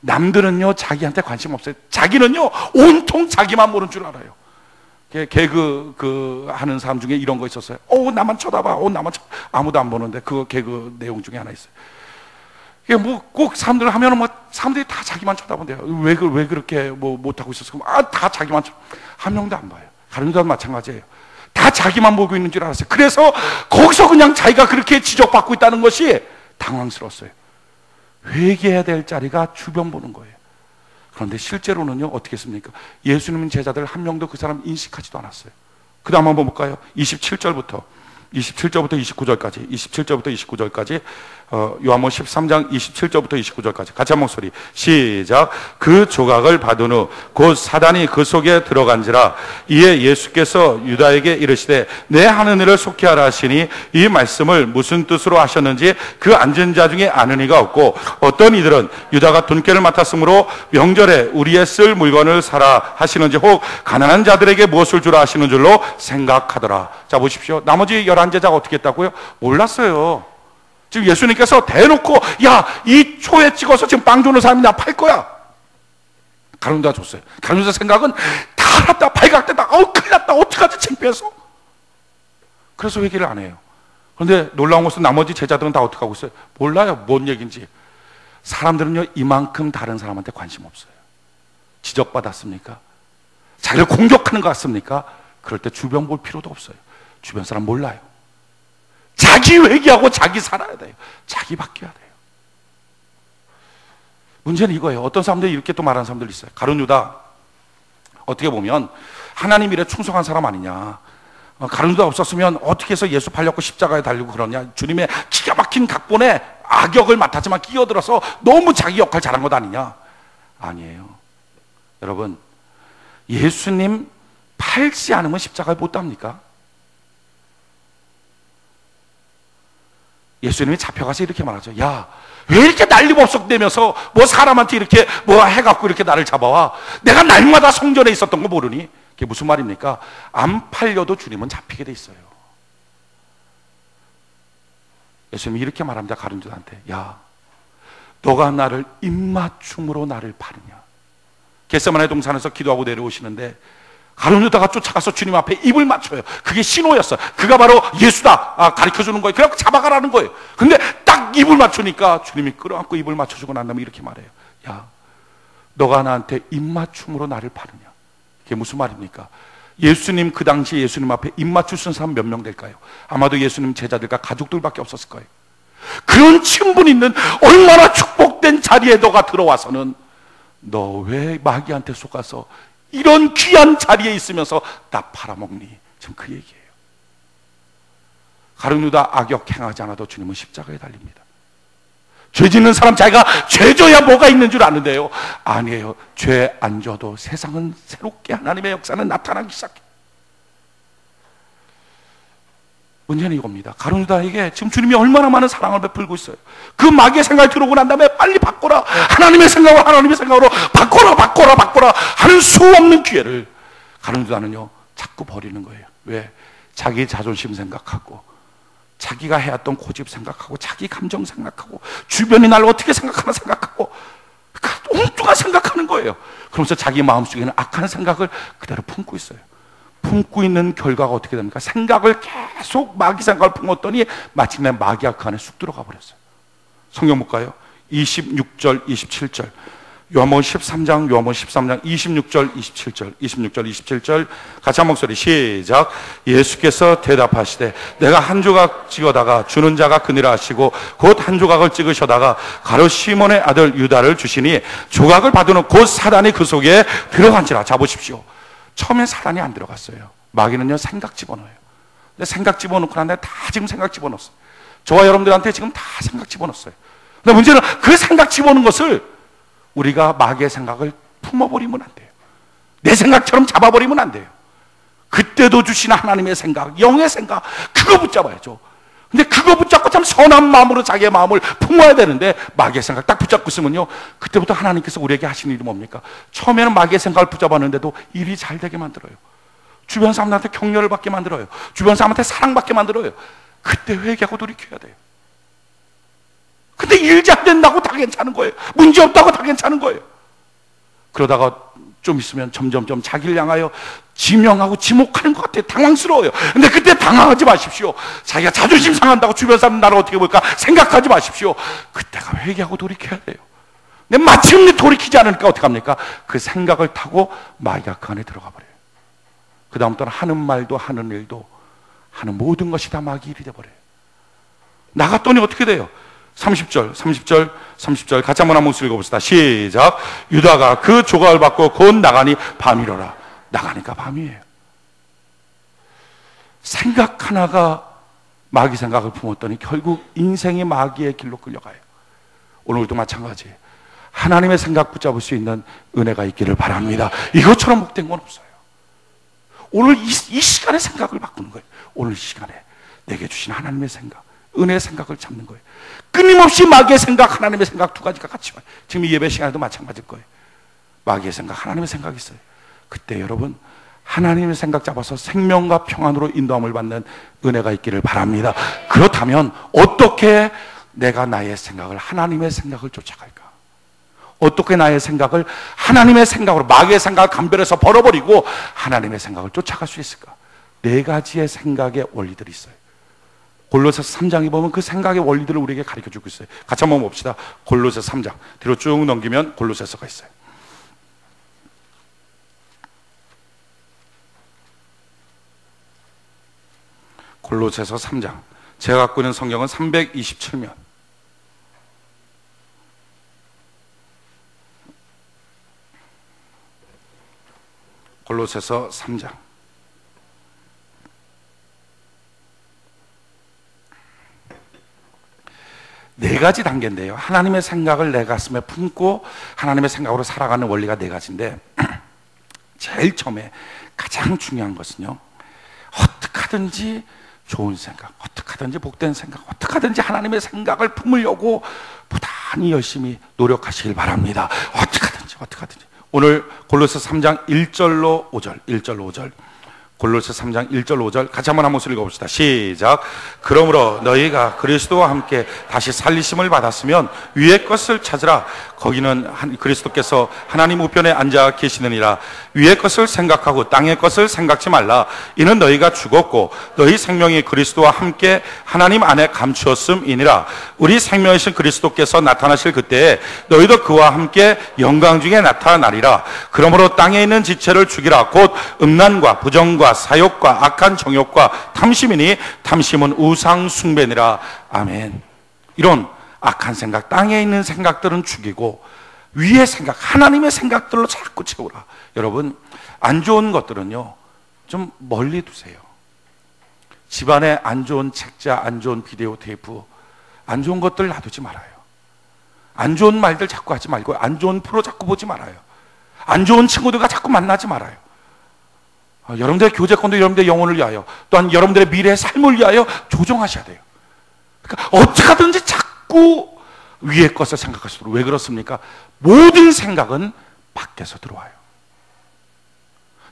남들은요 자기한테 관심 없어요. 자기는요 온통 자기만 보는 줄 알아요. 개그 하는 사람 중에 이런 거 있었어요. 나만 쳐다봐. 나만 아무도 안 보는데 그 개그 내용 중에 하나 있어요. 이게 뭐 꼭 사람들 하면은 뭐 사람들이 다 자기만 쳐다본대요. 왜 그렇게 뭐 못하고 있었어? 다 자기만 한 명도 안 봐요. 다른 사람 마찬가지예요. 다 자기만 보고 있는 줄 알았어요. 그래서 거기서 그냥 자기가 그렇게 지적받고 있다는 것이 당황스러웠어요. 회개해야 될 자리가 주변 보는 거예요. 그런데 실제로는요 어떻게 했습니까? 예수님 제자들 한 명도 그 사람 인식하지도 않았어요. 그 다음 한번 볼까요? 27절부터 29절까지 27절부터 29절까지 요한복음 13장 27절부터 29절까지 같이 한 목소리 시작. 그 조각을 받은 후 곧 사단이 그 속에 들어간지라. 이에 예수께서 유다에게 이르시되 내 하는 일을 속히 하라 하시니 이 말씀을 무슨 뜻으로 하셨는지 그 앉은 자 중에 아는 이가 없고 어떤 이들은 유다가 돈깨를 맡았으므로 명절에 우리의 쓸 물건을 사라 하시는지 혹 가난한 자들에게 무엇을 주라 하시는 줄로 생각하더라. 자 보십시오. 나머지 11제자가 어떻게 했다고요? 몰랐어요. 지금 예수님께서 대놓고 이 초에 찍어서 지금 빵 주는 사람이 나 팔 거야. 가룟 유다 줬어요. 가룟 유다 생각은 다 알았다, 발각됐다, 큰일 났다, 어떡하지 창피해서. 그래서 회개를 안 해요. 그런데 놀라운 것은 나머지 제자들은 다 어떻게 하고 있어요? 몰라요, 뭔 얘기인지. 사람들은요 이만큼 다른 사람한테 관심 없어요. 지적받았습니까? 자기를 공격하는 것 같습니까? 그럴 때 주변 볼 필요도 없어요. 주변 사람 몰라요. 자기 회개하고 자기 살아야 돼요. 자기 바뀌어야 돼요. 문제는 이거예요. 어떤 사람들이 이렇게 또 말하는 사람들이 있어요. 가룟 유다 어떻게 보면 하나님 일에 충성한 사람 아니냐, 가룟 유다 없었으면 어떻게 해서 예수 팔렸고 십자가에 달리고 그러냐, 주님의 기가 막힌 각본에 악역을 맡았지만 끼어들어서 너무 자기 역할 잘한 것 아니냐. 아니에요. 여러분, 예수님 팔지 않으면 십자가에 못 답니까? 예수님이 잡혀가서 이렇게 말하죠. 왜 이렇게 난리법석대면서 뭐 사람한테 이렇게 뭐 해갖고 이렇게 나를 잡아와? 내가 날마다 성전에 있었던 거 모르니? 그게 무슨 말입니까? 안 팔려도 주님은 잡히게 돼 있어요. 예수님이 이렇게 말합니다. 가룟 유다한테. 너가 나를 입맞춤으로 나를 파느냐. 겟세마네 동산에서 기도하고 내려오시는데 가룟 유다가 쫓아가서 주님 앞에 입을 맞춰요. 그게 신호였어요. 그가 바로 예수다 가르쳐주는 거예요. 그냥 잡아가라는 거예요. 근데 딱 입을 맞추니까 주님이 끌어안고 입을 맞춰주고 난 다음에 이렇게 말해요. 너가 나한테 입맞춤으로 나를 파느냐? 그게 무슨 말입니까? 예수님, 그 당시 예수님 앞에 입맞출 수 있는 사람 몇 명 될까요? 아마도 예수님 제자들과 가족들밖에 없었을 거예요. 그런 친분 있는 얼마나 축복된 자리에 너가 들어와서는 너 왜 마귀한테 속아서 이런 귀한 자리에 있으면서 나 팔아먹니? 지금 그 얘기예요. 가룟 유다 악역 행하지 않아도 주님은 십자가에 달립니다. 죄 짓는 사람 자기가 죄 져야 뭐가 있는 줄 아는데요, 아니에요. 죄 안 져도 세상은 새롭게 하나님의 역사는 나타나기 시작해요. 문제는 이겁니다. 가룟 유다에게 지금 주님이 얼마나 많은 사랑을 베풀고 있어요. 그 마귀의 생각이 들어오고 난 다음에 빨리 바꿔라, 하나님의 생각으로 바꿔라 하는 수 없는 기회를 가룟 유다는요 자꾸 버리는 거예요. 왜? 자기 자존심 생각하고, 자기가 해왔던 고집 생각하고, 자기 감정 생각하고, 주변이 나를 어떻게 생각하나 생각하고, 엉뚱한 생각하는 거예요. 그러면서 자기 마음속에는 악한 생각을 그대로 품고 있어요. 품고 있는 결과가 어떻게 됩니까? 생각을 계속 마귀 생각을 품었더니 마침내 마귀가 그 안에 쑥 들어가 버렸어요. 성경 볼까요? 26절 27절, 요한복음 13장 26절 27절 같이 한 목소리 시작. 예수께서 대답하시되 내가 한 조각 찍어다가 주는 자가 그니라 하시고 곧 한 조각을 찍으셔다가 가룟 시몬의 아들 유다를 주시니 조각을 받으는 곧 사단이 그 속에 들어간지라. 자 보십시오. 처음엔 사단이 안 들어갔어요. 마귀는요 생각 집어넣어요. 근데 생각 집어넣고 난 다음에 다 지금 생각 집어넣었어요. 저와 여러분들한테 지금 다 생각 집어넣었어요. 근데 문제는 그 생각 집어넣은 것을 우리가 마귀의 생각을 품어버리면 안 돼요. 내 생각처럼 잡아버리면 안 돼요. 그때도 주시는 하나님의 생각, 영의 생각, 그거 붙잡아야죠. 근데 그거 붙잡고 참 선한 마음으로 자기의 마음을 품어야 되는데 마귀의 생각 딱 붙잡고 있으면요, 그때부터 하나님께서 우리에게 하시는 일이 뭡니까? 처음에는 마귀의 생각을 붙잡았는데도 일이 잘 되게 만들어요. 주변 사람들한테 격려를 받게 만들어요. 주변 사람한테 사랑받게 만들어요. 그때 회개하고 돌이켜야 돼요. 근데 일 잘 된다고 다 괜찮은 거예요. 문제 없다고 다 괜찮은 거예요. 그러다가 좀 있으면 점점점 자기를 향하여 지명하고 지목하는 것 같아요. 당황스러워요. 근데 그때 당황하지 마십시오. 자기가 자존심 상한다고 주변 사람 나를 어떻게 볼까 생각하지 마십시오. 그때가 회개하고 돌이켜야 돼요. 근데 마침내 돌이키지 않으니까 어떻게 합니까? 그 생각을 타고 마귀가 그 안에 들어가 버려요. 그 다음부터는 하는 말도 하는 일도 하는 모든 것이 다 마귀 일이 돼버려요. 나갔더니 어떻게 돼요? 30절 같이 한번 한 목소리 읽어봅시다. 시작. 유다가 그 조각을 받고 곧 나가니 밤이로라. 나가니까 밤이에요. 생각 하나가 마귀 생각을 품었더니 결국 인생이 마귀의 길로 끌려가요. 오늘도 마찬가지예요. 하나님의 생각 붙잡을 수 있는 은혜가 있기를 바랍니다. 이것처럼 복된 건 없어요. 오늘 이 시간에 생각을 바꾸는 거예요. 오늘 이 시간에 내게 주신 하나님의 생각, 은혜의 생각을 잡는 거예요. 끊임없이 마귀의 생각, 하나님의 생각 두 가지가 같이 와요. 지금 이 예배 시간에도 마찬가지일 거예요. 마귀의 생각, 하나님의 생각이 있어요. 그때 여러분 하나님의 생각 잡아서 생명과 평안으로 인도함을 받는 은혜가 있기를 바랍니다. 그렇다면 어떻게 내가 나의 생각을 하나님의 생각을 쫓아갈까? 어떻게 나의 생각을 하나님의 생각으로, 마귀의 생각을 감별해서 버려버리고 하나님의 생각을 쫓아갈 수 있을까? 네 가지의 생각의 원리들이 있어요. 골로새서 3장에 보면 그 생각의 원리들을 우리에게 가르쳐주고 있어요. 같이 한번 봅시다. 골로새서 3장 뒤로 쭉 넘기면 골로새서가 있어요. 골로새서 3장, 제가 갖고 있는 성경은 327면, 골로새서 3장 네 가지 단계인데요. 하나님의 생각을 내 가슴에 품고 하나님의 생각으로 살아가는 원리가 네 가지인데, 제일 처음에 가장 중요한 것은요, 어떻게 하든지 좋은 생각, 어떻게 하든지 복된 생각, 어떻게 하든지 하나님의 생각을 품으려고 부단히 열심히 노력하시길 바랍니다. 어떻게 하든지 오늘 골로새 3장 1절로 5절 골로새 3장 1절 5절 같이 한번 읽어봅시다. 시작. 그러므로 너희가 그리스도와 함께 다시 살리심을 받았으면 위의 것을 찾으라. 거기는 그리스도께서 하나님 우편에 앉아 계시느니라. 위의 것을 생각하고 땅의 것을 생각지 말라. 이는 너희가 죽었고 너희 생명이 그리스도와 함께 하나님 안에 감추었음이니라. 우리 생명이신 그리스도께서 나타나실 그때에 너희도 그와 함께 영광 중에 나타나리라. 그러므로 땅에 있는 지체를 죽이라. 곧 음란과 부정과 사욕과 악한 정욕과 탐심이니 탐심은 우상 숭배니라. 아멘. 이런 악한 생각, 땅에 있는 생각들은 죽이고 위의 생각, 하나님의 생각들로 자꾸 채우라. 여러분, 안 좋은 것들은요 좀 멀리 두세요. 집안에 안 좋은 책자, 안 좋은 비디오 테이프, 안 좋은 것들 놔두지 말아요. 안 좋은 말들 자꾸 하지 말고 안 좋은 프로 자꾸 보지 말아요. 안 좋은 친구들과 자꾸 만나지 말아요. 여러분들의 교제권도 여러분들의 영혼을 위하여, 또한 여러분들의 미래의 삶을 위하여 조정하셔야 돼요. 그러니까 어떻게 하든지 자꾸 위의 것을 생각하시도록. 왜 그렇습니까? 모든 생각은 밖에서 들어와요.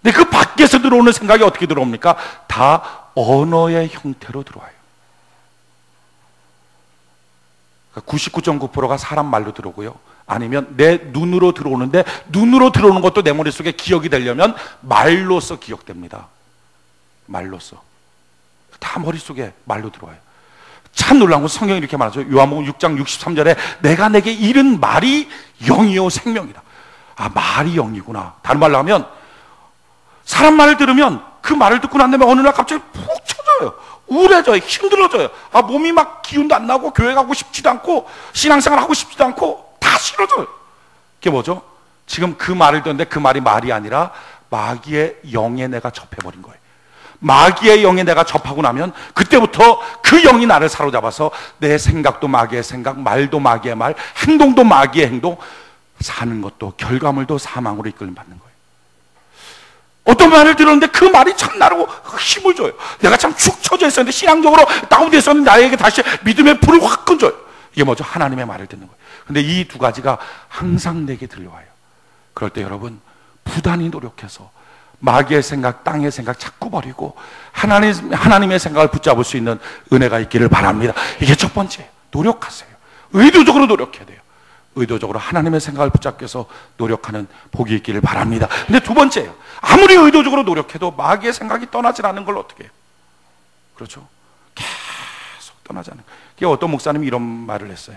근데 그 밖에서 들어오는 생각이 어떻게 들어옵니까? 다 언어의 형태로 들어와요. 99.9%가 사람 말로 들어오고요, 아니면 내 눈으로 들어오는데, 눈으로 들어오는 것도 내 머릿속에 기억이 되려면 말로써 기억됩니다. 말로써. 다 머릿속에 말로 들어와요. 참 놀라운 건 성경이 이렇게 말하죠. 요한복음 6장 63절에 내가 내게 이른 말이 영이요 생명이다. 아, 말이 영이구나. 다른 말로 하면 사람 말을 들으면 그 말을 듣고 난 다음에 어느 날 갑자기 푹 쳐져요. 우울해져요. 힘들어져요. 아, 몸이 막 기운도 안 나고 교회 가고 싶지도 않고 신앙생활 하고 싶지도 않고 다 싫어져요. 그게 뭐죠? 지금 그 말을 듣는데 그 말이 말이 아니라 마귀의 영에 내가 접해버린 거예요. 마귀의 영에 내가 접하고 나면 그때부터 그 영이 나를 사로잡아서 내 생각도 마귀의 생각, 말도 마귀의 말, 행동도 마귀의 행동, 사는 것도 결과물도 사망으로 이끌림 받는 거예요. 어떤 말을 들었는데 그 말이 참 나라고 힘을 줘요. 내가 참 축 처져 있었는데, 신앙적으로 다운되어 있었는데 나에게 다시 믿음의 불을 확 끈줘요. 이게 뭐죠? 하나님의 말을 듣는 거예요. 근데 이 두 가지가 항상 내게 들려와요. 그럴 때 여러분, 부단히 노력해서 마귀의 생각, 땅의 생각 자꾸 버리고 하나님의 생각을 붙잡을 수 있는 은혜가 있기를 바랍니다. 이게 첫 번째예요. 노력하세요. 의도적으로 노력해야 돼요. 의도적으로 하나님의 생각을 붙잡기 위해서 노력하는 복이 있기를 바랍니다. 근데 두 번째예요. 아무리 의도적으로 노력해도 마귀의 생각이 떠나질 않는 걸 어떻게 해요? 그렇죠? 계속 떠나지 않는 거예요. 그게 어떤 목사님이 이런 말을 했어요.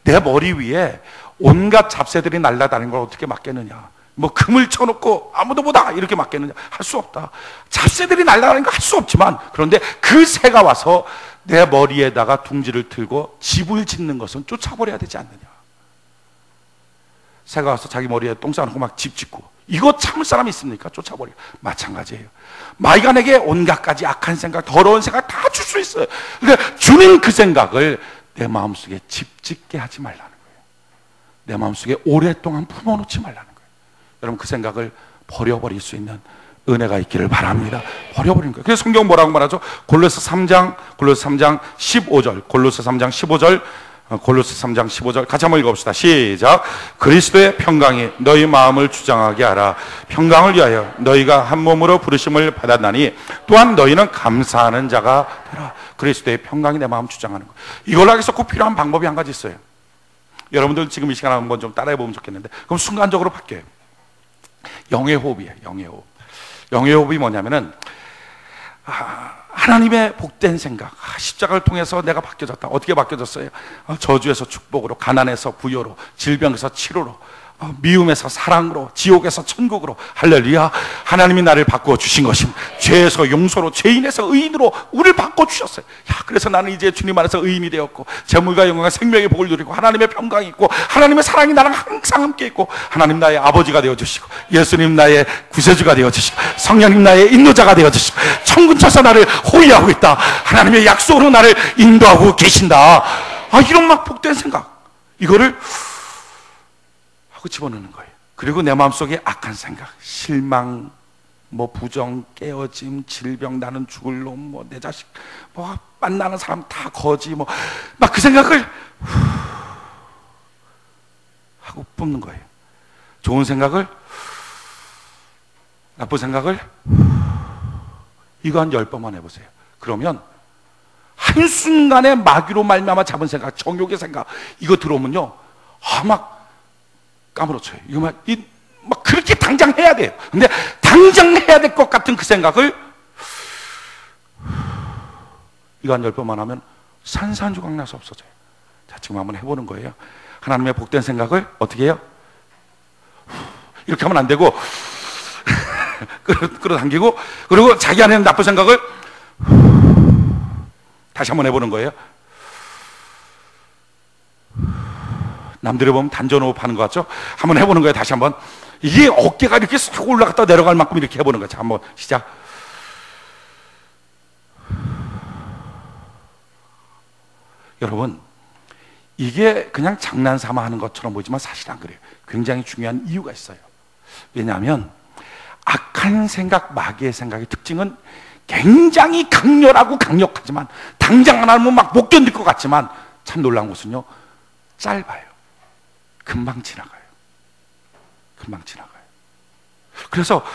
내 머리 위에 온갖 잡새들이 날아다니는 걸 어떻게 막겠느냐? 뭐 금을 쳐놓고 아무도 보다 이렇게 막겠느냐? 할 수 없다. 잡새들이 날아다니는 거 할 수 없지만, 그런데 그 새가 와서 내 머리에다가 둥지를 틀고 집을 짓는 것은 쫓아버려야 되지 않느냐? 새가 와서 자기 머리에 똥 싸놓고 막 집 짓고, 이거 참을 사람이 있습니까? 쫓아버려. 마찬가지예요. 마귀가 내게 온갖 가지 악한 생각, 더러운 생각 다 줄 수 있어요. 그러니까 주는 그 생각을 내 마음속에 집 짓게 하지 말라는 거예요. 내 마음속에 오랫동안 품어놓지 말라는 거예요. 여러분, 그 생각을 버려버릴 수 있는 은혜가 있기를 바랍니다. 버려버리는 거예요. 그래서 성경 뭐라고 말하죠? 골로새 3장 15절, 골로새 3장 15절, 골로새 3장 15절 같이 한번 읽어봅시다. 시작. 그리스도의 평강이 너희 마음을 주장하게 하라. 평강을 위하여 너희가 한 몸으로 부르심을 받았나니 또한 너희는 감사하는 자가 되라. 그리스도의 평강이 내 마음 주장하는 거예요. 이걸 하기 위해서 꼭 필요한 방법이 한 가지 있어요. 여러분들 지금 이 시간 한번 좀 따라해 보면 좋겠는데, 그럼 순간적으로 바뀌어요. 영의 호흡이에요. 영의 호흡. 영의 호흡이 뭐냐면은, 하나님의 복된 생각, 십자가를 통해서 내가 바뀌어졌다. 어떻게 바뀌어졌어요? 저주에서 축복으로, 가난에서 부여로, 질병에서 치료로, 미움에서 사랑으로, 지옥에서 천국으로. 할렐루야. 하나님이 나를 바꾸어 주신 것입니다. 죄에서 용서로, 죄인에서 의인으로 우리를 바꿔 주셨어요. 야, 그래서 나는 이제 주님 안에서 의인이 되었고, 재물과 영광과 생명의 복을 누리고, 하나님의 평강이 있고, 하나님의 사랑이 나랑 항상 함께 있고, 하나님 나의 아버지가 되어 주시고, 예수님 나의 구세주가 되어 주시고, 성령님 나의 인도자가 되어 주시고, 천군천사 나를 호위하고 있다. 하나님의 약속으로 나를 인도하고 계신다. 이런 막 복된 생각, 이거를 하고 집어넣는 거예요. 그리고 내 마음속에 악한 생각, 실망, 뭐 부정, 깨어짐, 질병, 나는 죽을 놈, 뭐 내 자식, 뭐 만나는 사람 다 거지, 뭐 막 그 생각을 하고 뽑는 거예요. 좋은 생각을, 나쁜 생각을 이거 한 10번만 해보세요. 그러면 한순간에 마귀로 말미암아 잡은 생각, 정욕의 생각, 이거 들어오면요, 막 까무러쳐요. 이거 막 그렇게 당장 해야 돼요. 근데 당장 해야 될 것 같은 그 생각을 이거 한 10번만 하면 산산조각 나서 없어져요. 자, 지금 한번 해보는 거예요. 하나님의 복된 생각을 어떻게 해요? 이렇게 하면 안 되고 끌어당기고, 그리고 자기 안에 있는 나쁜 생각을 다시 한번 해보는 거예요. 남들이 보면 단전호흡 하는 것 같죠? 한번 해보는 거예요. 다시 한번. 이게 어깨가 이렇게 싹 올라갔다 내려갈 만큼 이렇게 해보는 거예요. 자, 한번 시작. 여러분, 이게 그냥 장난삼아 하는 것처럼 보이지만 사실 안 그래요. 굉장히 중요한 이유가 있어요. 왜냐하면 악한 생각, 마귀의 생각의 특징은 굉장히 강렬하고 강력하지만, 당장 안 하면 막 못 견딜 것 같지만, 참 놀라운 것은요, 짧아요. 금방 지나가요. 금방 지나가요. 그래서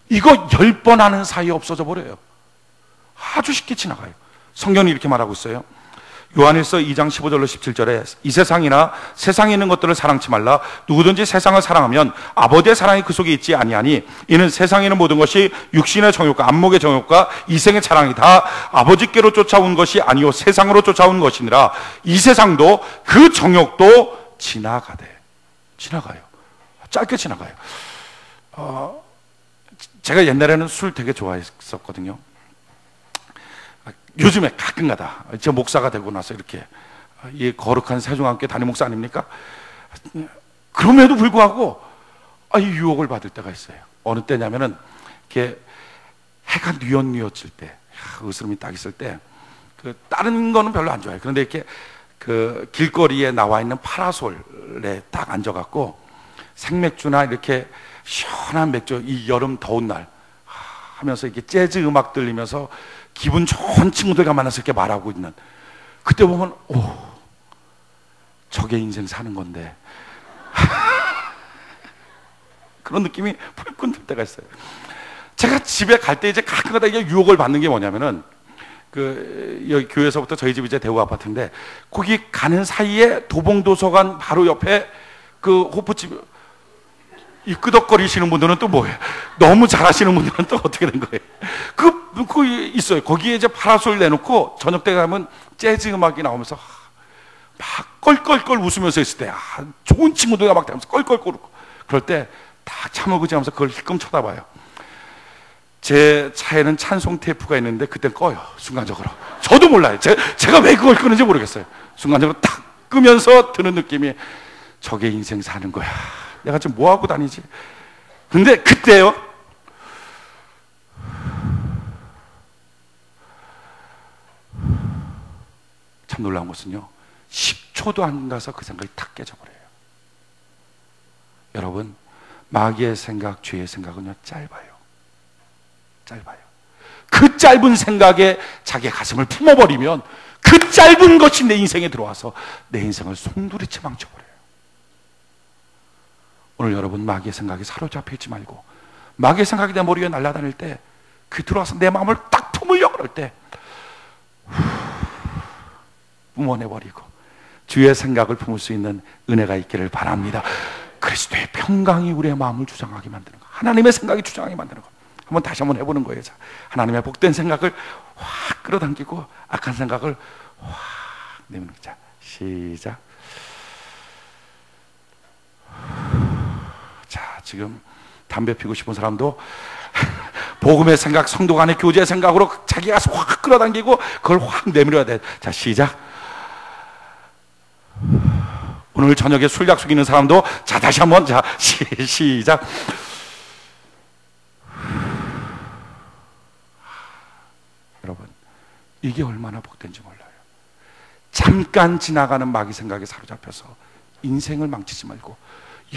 이거 10번 하는 사이에 없어져 버려요. 아주 쉽게 지나가요. 성경이 이렇게 말하고 있어요. 요한일서 2장 15절로 17절에 이 세상이나 세상에 있는 것들을 사랑치 말라. 누구든지 세상을 사랑하면 아버지의 사랑이 그 속에 있지 아니하니 이는 세상에 있는 모든 것이 육신의 정욕과 안목의 정욕과 이생의 자랑이 다 아버지께로 쫓아온 것이 아니요 세상으로 쫓아온 것이니라. 이 세상도 그 정욕도 지나가요. 짧게 지나가요. 제가 옛날에는 술 되게 좋아했었거든요. 요즘에 가끔가다 제 목사가 되고 나서 이렇게 이 거룩한 세종함께 담임 목사 아닙니까? 그럼에도 불구하고 이 유혹을 받을 때가 있어요. 어느 때냐면은 이렇게 해가 뉘엿뉘엿질 때, 으스름이 딱 있을 때, 그 다른 거는 별로 안 좋아해요. 그런데 이렇게 그 길거리에 나와 있는 파라솔에 딱 앉아갖고 생맥주나 이렇게 시원한 맥주, 이 여름 더운 날 하면서 이렇게 재즈 음악 들리면서 기분 좋은 친구들과 만나서 이렇게 말하고 있는, 그때 보면 저게 인생 사는 건데 그런 느낌이 불끈 들 때가 있어요. 제가 집에 갈 때 이제 가끔가다 이게 유혹을 받는 게 뭐냐면은, 여기 교회에서부터 저희 집 이제 대우 아파트인데, 거기 가는 사이에 도봉도서관 바로 옆에 그 호프집, 이 끄덕거리시는 분들은 또 뭐예요? 너무 잘하시는 분들은 또 어떻게 된 거예요? 그 있어요. 거기에 이제 파라솔 내놓고 저녁 때 가면 재즈 음악이 나오면서 막 껄껄껄 웃으면서 있을 때, 좋은 친구들과 막 대면서 껄껄껄 웃고, 그럴 때 다 참을그지 하면서 그걸 힐끔 쳐다봐요. 제 차에는 찬송 테이프가 있는데 그때 꺼요. 순간적으로. 저도 몰라요. 제가 왜 그걸 끄는지 모르겠어요. 순간적으로 딱 끄면서 드는 느낌이, 저게 인생 사는 거야. 내가 지금 뭐 하고 다니지? 근데 그때요, 참 놀라운 것은요, 10초도 안 가서 그 생각이 탁 깨져버려요. 여러분, 마귀의 생각, 죄의 생각은요, 짧아요. 그 짧은 생각에 자기의 가슴을 품어버리면 그 짧은 것이 내 인생에 들어와서 내 인생을 송두리째 망쳐버려요. 오늘 여러분, 마귀의 생각에 사로잡혀 있지 말고, 마귀의 생각이 내 머리에 날아다닐 때, 그 들어와서 내 마음을 딱 품으려고 그럴 때 뿜어내버리고 주의 생각을 품을 수 있는 은혜가 있기를 바랍니다. 그리스도의 평강이 우리의 마음을 주장하게 만드는 것, 하나님의 생각이 주장하게 만드는 것, 한번 다시 한번 해보는 거예요. 자, 하나님의 복된 생각을 확 끌어당기고 악한 생각을 확 내미는 거죠. 시작. 자, 지금 담배 피우고 싶은 사람도 복음의 생각, 성도 간의 교제의 생각으로 자기가 확 끌어당기고 그걸 확 내밀어야 돼. 자, 시작. 오늘 저녁에 술 약속 있는 사람도, 자, 다시 한번, 자, 시작. 여러분, 이게 얼마나 복된지 몰라요. 잠깐 지나가는 마귀 생각에 사로잡혀서 인생을 망치지 말고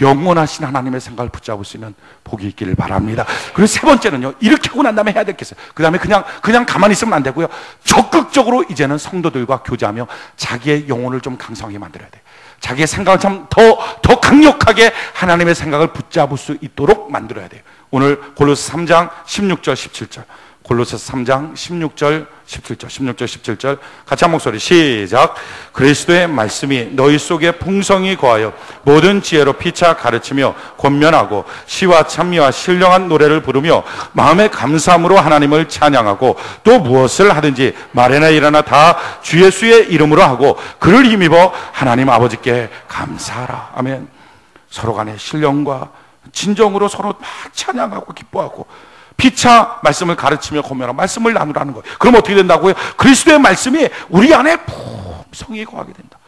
영원하신 하나님의 생각을 붙잡을 수 있는 복이 있기를 바랍니다. 그리고 세 번째는요, 이렇게 하고 난 다음에 해야 될 게 있어요. 그 다음에 그냥 가만히 있으면 안 되고요, 적극적으로 이제는 성도들과 교제하며 자기의 영혼을 좀 강성하게 만들어야 돼요. 자기의 생각을 참 더 강력하게 하나님의 생각을 붙잡을 수 있도록 만들어야 돼요. 오늘 골로새 3장 16절 17절, 골로새 3장 16절 17절, 16절 17절 같이 한 목소리 시작. 그리스도의 말씀이 너희 속에 풍성히 거하여 모든 지혜로 피차 가르치며 권면하고 시와 찬미와 신령한 노래를 부르며 마음의 감사함으로 하나님을 찬양하고 또 무엇을 하든지 말이나 일하나 다 주 예수의 이름으로 하고 그를 힘입어 하나님 아버지께 감사하라. 아멘. 서로 간의 신령과 진정으로 서로 막 찬양하고 기뻐하고 피차 말씀을 가르치며 권면하고 말씀을 나누라는 거예요. 그럼 어떻게 된다고요? 그리스도의 말씀이 우리 안에 풍성히 거하게 된다.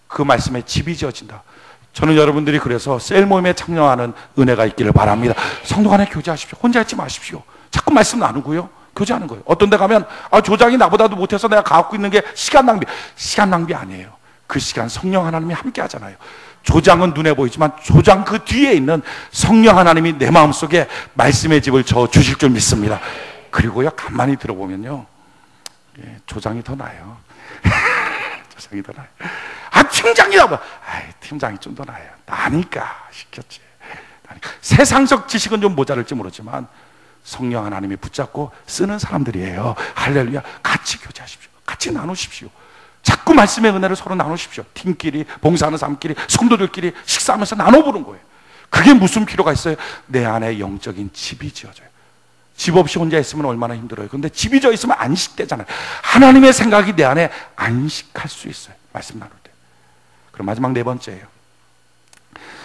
그 말씀에 집이 지어진다. 저는 여러분들이 그래서 셀 모임에 참여하는 은혜가 있기를 바랍니다. 성도 간에 교제하십시오. 혼자 있지 마십시오. 자꾸 말씀 나누고요, 교제하는 거예요. 어떤 데 가면 조장이 나보다도 못해서 내가 갖고 있는 게 시간 낭비 아니에요. 그 시간 성령 하나님이 함께 하잖아요. 조장은 눈에 보이지만 조장 그 뒤에 있는 성령 하나님이 내 마음속에 말씀의 집을 저 주실 줄 믿습니다. 그리고요, 가만히 들어보면요, 조장이 더 나아요. 조장이 더 나아요. 팀장이라고. 팀장이 좀 더 나아요. 나니까 시켰지. 세상적 지식은 좀 모자랄지 모르지만 성령 하나님이 붙잡고 쓰는 사람들이에요. 할렐루야. 같이 교제하십시오. 같이 나누십시오. 자꾸 말씀의 은혜를 서로 나누십시오. 팀끼리, 봉사하는 사람끼리, 성도들끼리 식사하면서 나눠보는 거예요. 그게 무슨 필요가 있어요? 내 안에 영적인 집이 지어져요. 집 없이 혼자 있으면 얼마나 힘들어요. 근데 집이 져 있으면 안식되잖아요. 하나님의 생각이 내 안에 안식할 수 있어요. 말씀 나눌 때. 그럼 마지막 네 번째예요.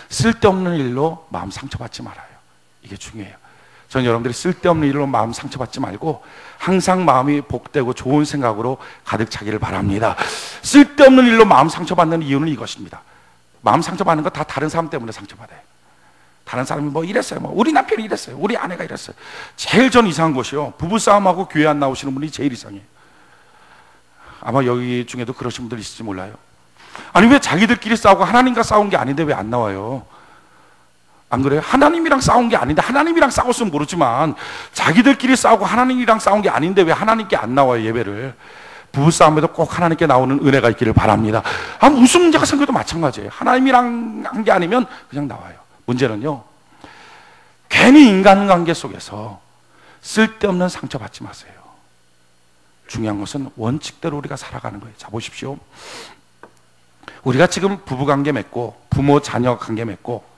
쓸데없는 일로 마음 상처받지 말아요. 이게 중요해요. 저는 여러분들이 쓸데없는 일로 마음 상처받지 말고 항상 마음이 복되고 좋은 생각으로 가득 차기를 바랍니다. 쓸데없는 일로 마음 상처받는 이유는 이것입니다. 마음 상처받는 거 다 다른 사람 때문에 상처받아요. 다른 사람이 뭐 이랬어요, 우리 남편이 이랬어요, 우리 아내가 이랬어요. 제일 전 이상한 것이요, 부부싸움하고 교회 안 나오시는 분이 제일 이상해요. 아마 여기 중에도 그러신 분들 있을지 몰라요. 아니 왜 자기들끼리 싸우고 하나님과 싸운 게 아닌데 왜 안 나와요? 안 그래요? 하나님이랑 싸운 게 아닌데, 하나님이랑 싸웠으면 모르지만 자기들끼리 싸우고 하나님이랑 싸운 게 아닌데 왜 하나님께 안 나와요, 예배를? 부부싸움에도 꼭 하나님께 나오는 은혜가 있기를 바랍니다. 무슨 문제가 생겨도 마찬가지예요. 하나님이랑 한 게 아니면 그냥 나와요. 문제는요, 괜히 인간관계 속에서 쓸데없는 상처받지 마세요. 중요한 것은 원칙대로 우리가 살아가는 거예요. 자, 보십시오. 우리가 지금 부부관계 맺고 부모 자녀 관계 맺고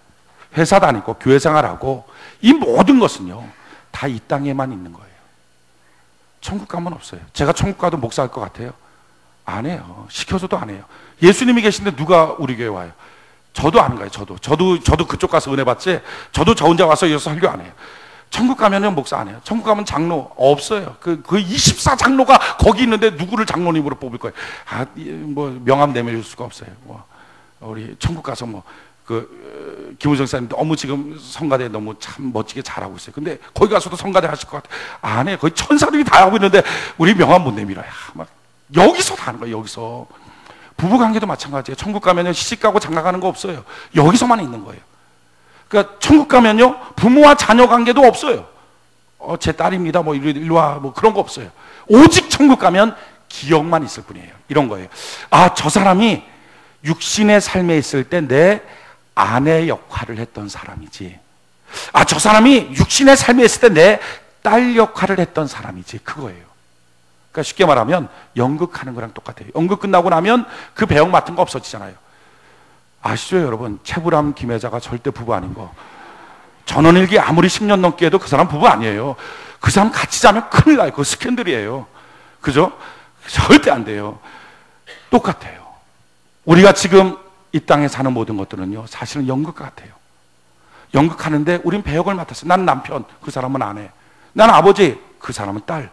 회사 다니고 교회 생활하고 이 모든 것은요, 다 이 땅에만 있는 거예요. 천국 가면 없어요. 제가 천국 가도 목사할 것 같아요? 안 해요. 시켜서도 안 해요. 예수님이 계신데 누가 우리 교회 와요? 저도 안 가요. 저도 그쪽 가서 은혜 받지, 저도 저 혼자 와서 여기서 설교 안 해요. 천국 가면은 목사 안 해요. 천국 가면 장로 없어요. 그 24장로가 거기 있는데 누구를 장로님으로 뽑을 거예요? 명함 내밀 수가 없어요. 우리 천국 가서 김우정 사님 너무 지금 성가대 너무 참 멋지게 잘하고 있어요. 근데 거기 가서도 성가대 하실 것 같아요. 안 해요. 거의 천사들이 다 하고 있는데 우리 명함 못 내밀어요. 막 여기서 다 하는 거예요. 여기서. 부부관계도 마찬가지예요. 천국 가면요, 시집가고 장가가는 거 없어요. 여기서만 있는 거예요. 그러니까 천국 가면요, 부모와 자녀 관계도 없어요. 제 딸입니다, 일로 와, 그런 거 없어요. 오직 천국 가면 기억만 있을 뿐이에요. 이런 거예요. 저 사람이 육신의 삶에 있을 때 내 아내 역할을 했던 사람이지, 저 사람이 육신의 삶에 있을 때 내 딸 역할을 했던 사람이지, 그거예요. 그러니까 쉽게 말하면 연극하는 거랑 똑같아요. 연극 끝나고 나면 그 배역 맡은 거 없어지잖아요. 아시죠, 여러분? 최불암 김혜자가 절대 부부 아닌 거. 전원일기 아무리 10년 넘게 해도 그 사람 부부 아니에요. 그 사람 같이 자면 큰일 나요. 그거 스캔들이에요. 그죠? 절대 안 돼요. 똑같아요. 우리가 지금 이 땅에 사는 모든 것들은요, 사실은 연극 같아요. 연극하는데 우린 배역을 맡았어요. 난 남편, 그 사람은 아내. 난 아버지, 그 사람은 딸.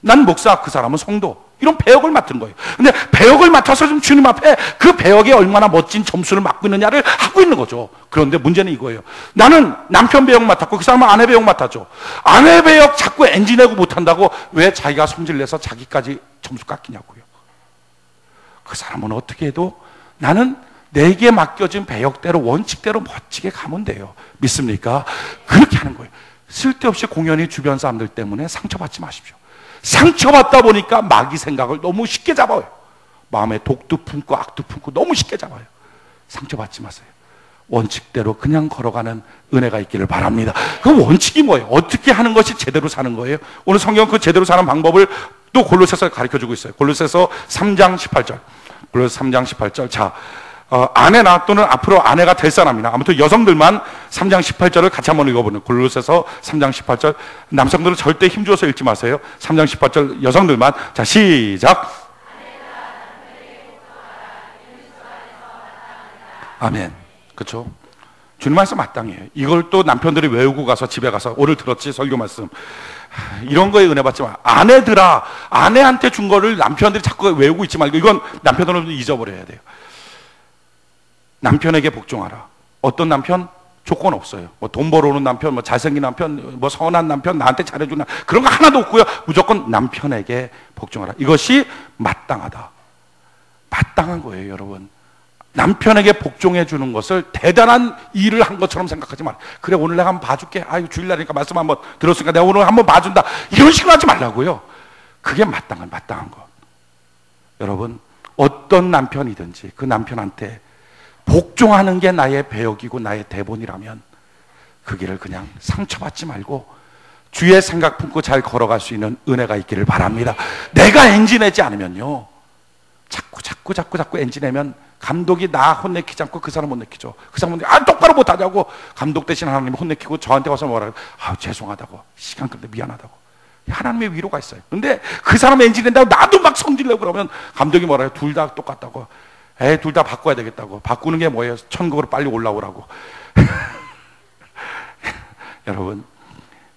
난 목사, 그 사람은 성도. 이런 배역을 맡은 거예요. 근데 배역을 맡아서 좀 주님 앞에 그 배역에 얼마나 멋진 점수를 맡고 있느냐를 하고 있는 거죠. 그런데 문제는 이거예요. 나는 남편 배역 맡았고 그 사람은 아내 배역 맡았죠. 아내 배역 자꾸 엔진내고 못한다고 왜 자기가 성질내서 자기까지 점수 깎이냐고요. 그 사람은 어떻게 해도 나는 내게 맡겨진 배역대로 원칙대로 멋지게 가면 돼요. 믿습니까? 그렇게 하는 거예요. 쓸데없이 공연히 주변 사람들 때문에 상처받지 마십시오. 상처받다 보니까 마귀 생각을 너무 쉽게 잡아요. 마음에 독도 품고 악도 품고 너무 쉽게 잡아요. 상처받지 마세요. 원칙대로 그냥 걸어가는 은혜가 있기를 바랍니다. 그 원칙이 뭐예요? 어떻게 하는 것이 제대로 사는 거예요? 오늘 성경 그 제대로 사는 방법을 또 골로새서 가르쳐주고 있어요. 골로새서 3장 18절. 골로새 3장 18절. 자, 아내나 또는 앞으로 아내가 될 사람이나 아무튼 여성들만 3장 18절을 같이 한번 읽어보는 골로새서 3장 18절. 남성들은 절대 힘주어서 읽지 마세요. 3장 18절 여성들만. 자, 시작. 아멘. 그렇죠? 주님 말씀 마땅해요. 이걸 또 남편들이 외우고 가서 집에 가서 오늘 들었지 설교 말씀 이런 거에 은혜 받지 마. 아내들아, 아내한테 준 거를 남편들이 자꾸 외우고 있지 말고 이건 남편들은 잊어버려야 돼요. 남편에게 복종하라. 어떤 남편? 조건 없어요. 뭐 돈 벌어오는 남편, 뭐 잘생긴 남편, 뭐 선한 남편, 나한테 잘해주는 그런 거 하나도 없고요. 무조건 남편에게 복종하라. 이것이 마땅하다. 마땅한 거예요, 여러분. 남편에게 복종해 주는 것을 대단한 일을 한 것처럼 생각하지 마. 그래, 오늘 내가 한번 봐줄게. 아유, 주일날이니까 말씀 한번 들었으니까 내가 오늘 한번 봐준다. 이런 식으로 하지 말라고요. 그게 마땅한 것. 여러분, 어떤 남편이든지 그 남편한테 복종하는 게 나의 배역이고 나의 대본이라면 그 길을 그냥 상처받지 말고 주의 생각 품고 잘 걸어갈 수 있는 은혜가 있기를 바랍니다. 내가 엔진내지 않으면요, 자꾸 엔진내면 감독이 나 혼내키지 않고 그 사람 혼내키죠. 그 사람은 똑바로 못하냐고 감독 대신 하나님 혼내키고 저한테 와서 뭐라 그래요? 죄송하다고, 시간 끌때 미안하다고. 하나님의 위로가 있어요. 근데 그 사람 엔진낸다고 나도 막 성질내고 그러면 감독이 뭐라 해요? 둘 다 똑같다고. 둘 다 바꿔야 되겠다고. 바꾸는 게 뭐예요? 천국으로 빨리 올라오라고. 여러분,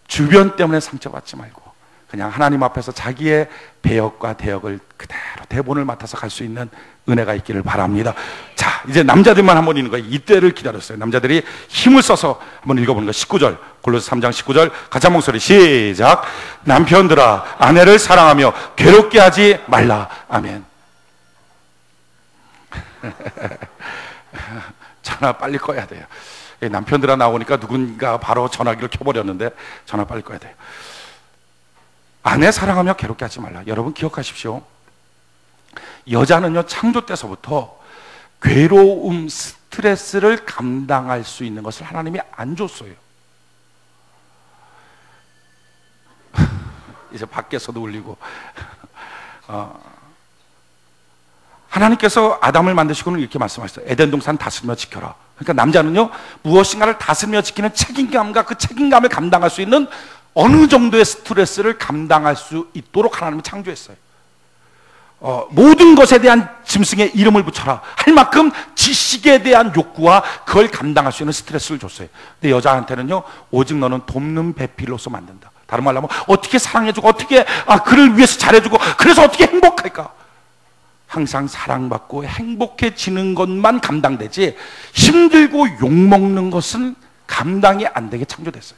주변 때문에 상처받지 말고 그냥 하나님 앞에서 자기의 배역과 대역을 그대로 대본을 맡아서 갈 수 있는 은혜가 있기를 바랍니다. 자, 이제 남자들만 한번 읽는 거예요. 이때를 기다렸어요. 남자들이 힘을 써서 한번 읽어보는 거예요. 19절, 골로새 3장 19절 같이 한 목소리 시작. 남편들아, 아내를 사랑하며 괴롭게 하지 말라. 아멘. 전화 빨리 꺼야 돼요. 남편들아 나오니까 누군가 바로 전화기를 켜버렸는데 전화 빨리 꺼야 돼요. 아내 사랑하며 괴롭게 하지 말라. 여러분 기억하십시오. 여자는요, 창조 때서부터 괴로움, 스트레스를 감당할 수 있는 것을 하나님이 안 줬어요. 이제 밖에서도 울리고 하나님께서 아담을 만드시고는 이렇게 말씀하셨어요. 에덴 동산 다스리며 지켜라. 그러니까 남자는요, 무엇인가를 다스리며 지키는 책임감과 그 책임감을 감당할 수 있는 어느 정도의 스트레스를 감당할 수 있도록 하나님이 창조했어요. 모든 것에 대한 짐승에 이름을 붙여라 할 만큼 지식에 대한 욕구와 그걸 감당할 수 있는 스트레스를 줬어요. 근데 여자한테는요, 오직 너는 돕는 배필로서 만든다. 다른 말로 하면 어떻게 사랑해주고 어떻게 그를 위해서 잘해주고 그래서 어떻게 행복할까. 항상 사랑받고 행복해지는 것만 감당되지 힘들고 욕먹는 것은 감당이 안 되게 창조됐어요.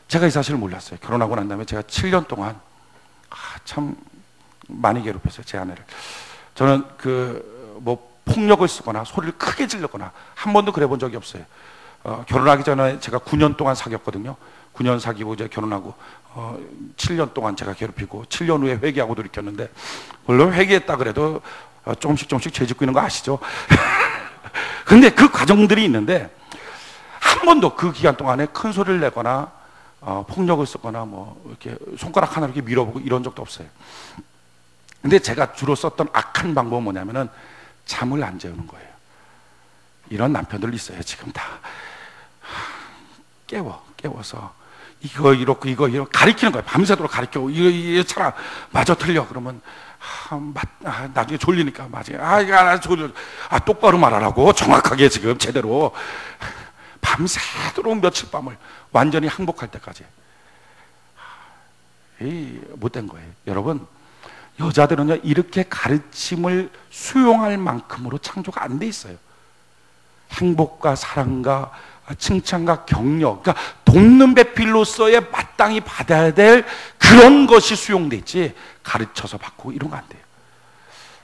제가 이 사실을 몰랐어요. 결혼하고 난 다음에 제가 7년 동안 참 많이 괴롭혔어요, 제 아내를. 저는 폭력을 쓰거나 소리를 크게 지르거나 한 번도 그래 본 적이 없어요. 결혼하기 전에 제가 9년 동안 사귀었거든요. 9년 사귀고 이제 결혼하고 7년 동안 제가 괴롭히고 7년 후에 회개하고 돌이켰는데, 물론 회개했다 그래도 조금씩 죄 짓고 있는 거 아시죠? 근데 그 과정들이 있는데 한 번도 그 기간 동안에 큰 소리를 내거나 폭력을 쓰거나 뭐 이렇게 손가락 하나 이렇게 밀어보고 이런 적도 없어요. 근데 제가 주로 썼던 악한 방법은 뭐냐면은 잠을 안 재우는 거예요. 이런 남편들 있어요. 지금 다 깨워서 이거 이렇고 이거 가리키는 거예요. 밤새도록 가리키고 이거 차라 맞아 틀려 그러면 나중에 졸리니까 졸려. 똑바로 말하라고, 정확하게 지금 제대로. 밤새도록 며칠 밤을 완전히 항복할 때까지. 못된 거예요. 여러분, 여자들은요, 이렇게 가르침을 수용할 만큼으로 창조가 안 돼 있어요. 행복과 사랑과 칭찬과 격려, 그러니까 돕는 배필로서의 마땅히 받아야 될 그런 것이 수용돼 있지 가르쳐서 받고 이런 거 안 돼요.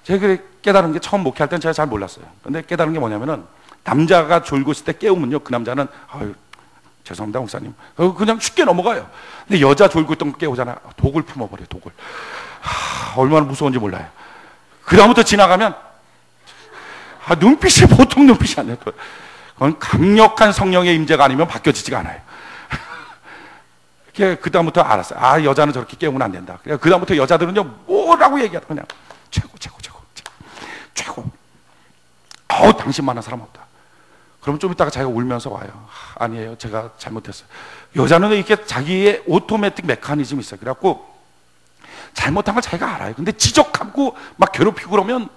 제가 깨달은 게, 처음 목회할 때는 제가 잘 몰랐어요. 근데 깨달은 게 뭐냐면은, 남자가 졸고 있을 때 깨우면요, 그 남자는 죄송합니다 목사님 그냥 쉽게 넘어가요. 근데 여자 졸고 있던 거 깨우잖아요. 독을 품어버려요. 독을. 얼마나 무서운지 몰라요. 그 다음부터 지나가면 눈빛이 보통 눈빛이 아니에요. 그건 강력한 성령의 임재가 아니면 바뀌어지지가 않아요. 그다음부터 알았어요. 여자는 저렇게 깨우면 안 된다. 그다음부터 여자들은요, 뭐라고 얘기하다 그냥 최고. 당신만한 사람 없다. 그럼 좀 이따가 자기가 울면서 와요. 아니에요, 제가 잘못했어요. 여자는 이렇게 자기의 오토매틱 메커니즘이 있어요. 그래갖고 잘못한 걸 자기가 알아요. 근데 지적하고 막 괴롭히고 그러면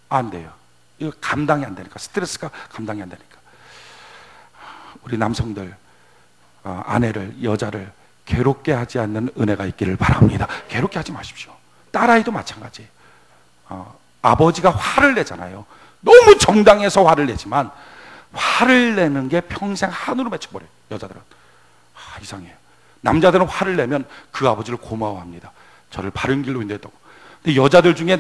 안 돼요. 이거 감당이 안 되니까, 스트레스가 감당이 안 되니까. 우리 남성들, 아내를, 여자를 괴롭게 하지 않는 은혜가 있기를 바랍니다. 괴롭게 하지 마십시오. 딸아이도 마찬가지. 아버지가 화를 내잖아요. 너무 정당해서 화를 내지만 화를 내는 게 평생 한으로 맺혀버려요. 여자들은. 이상해요. 남자들은 화를 내면 그 아버지를 고마워합니다. 저를 바른 길로 인도했다고. 근데 여자들 중에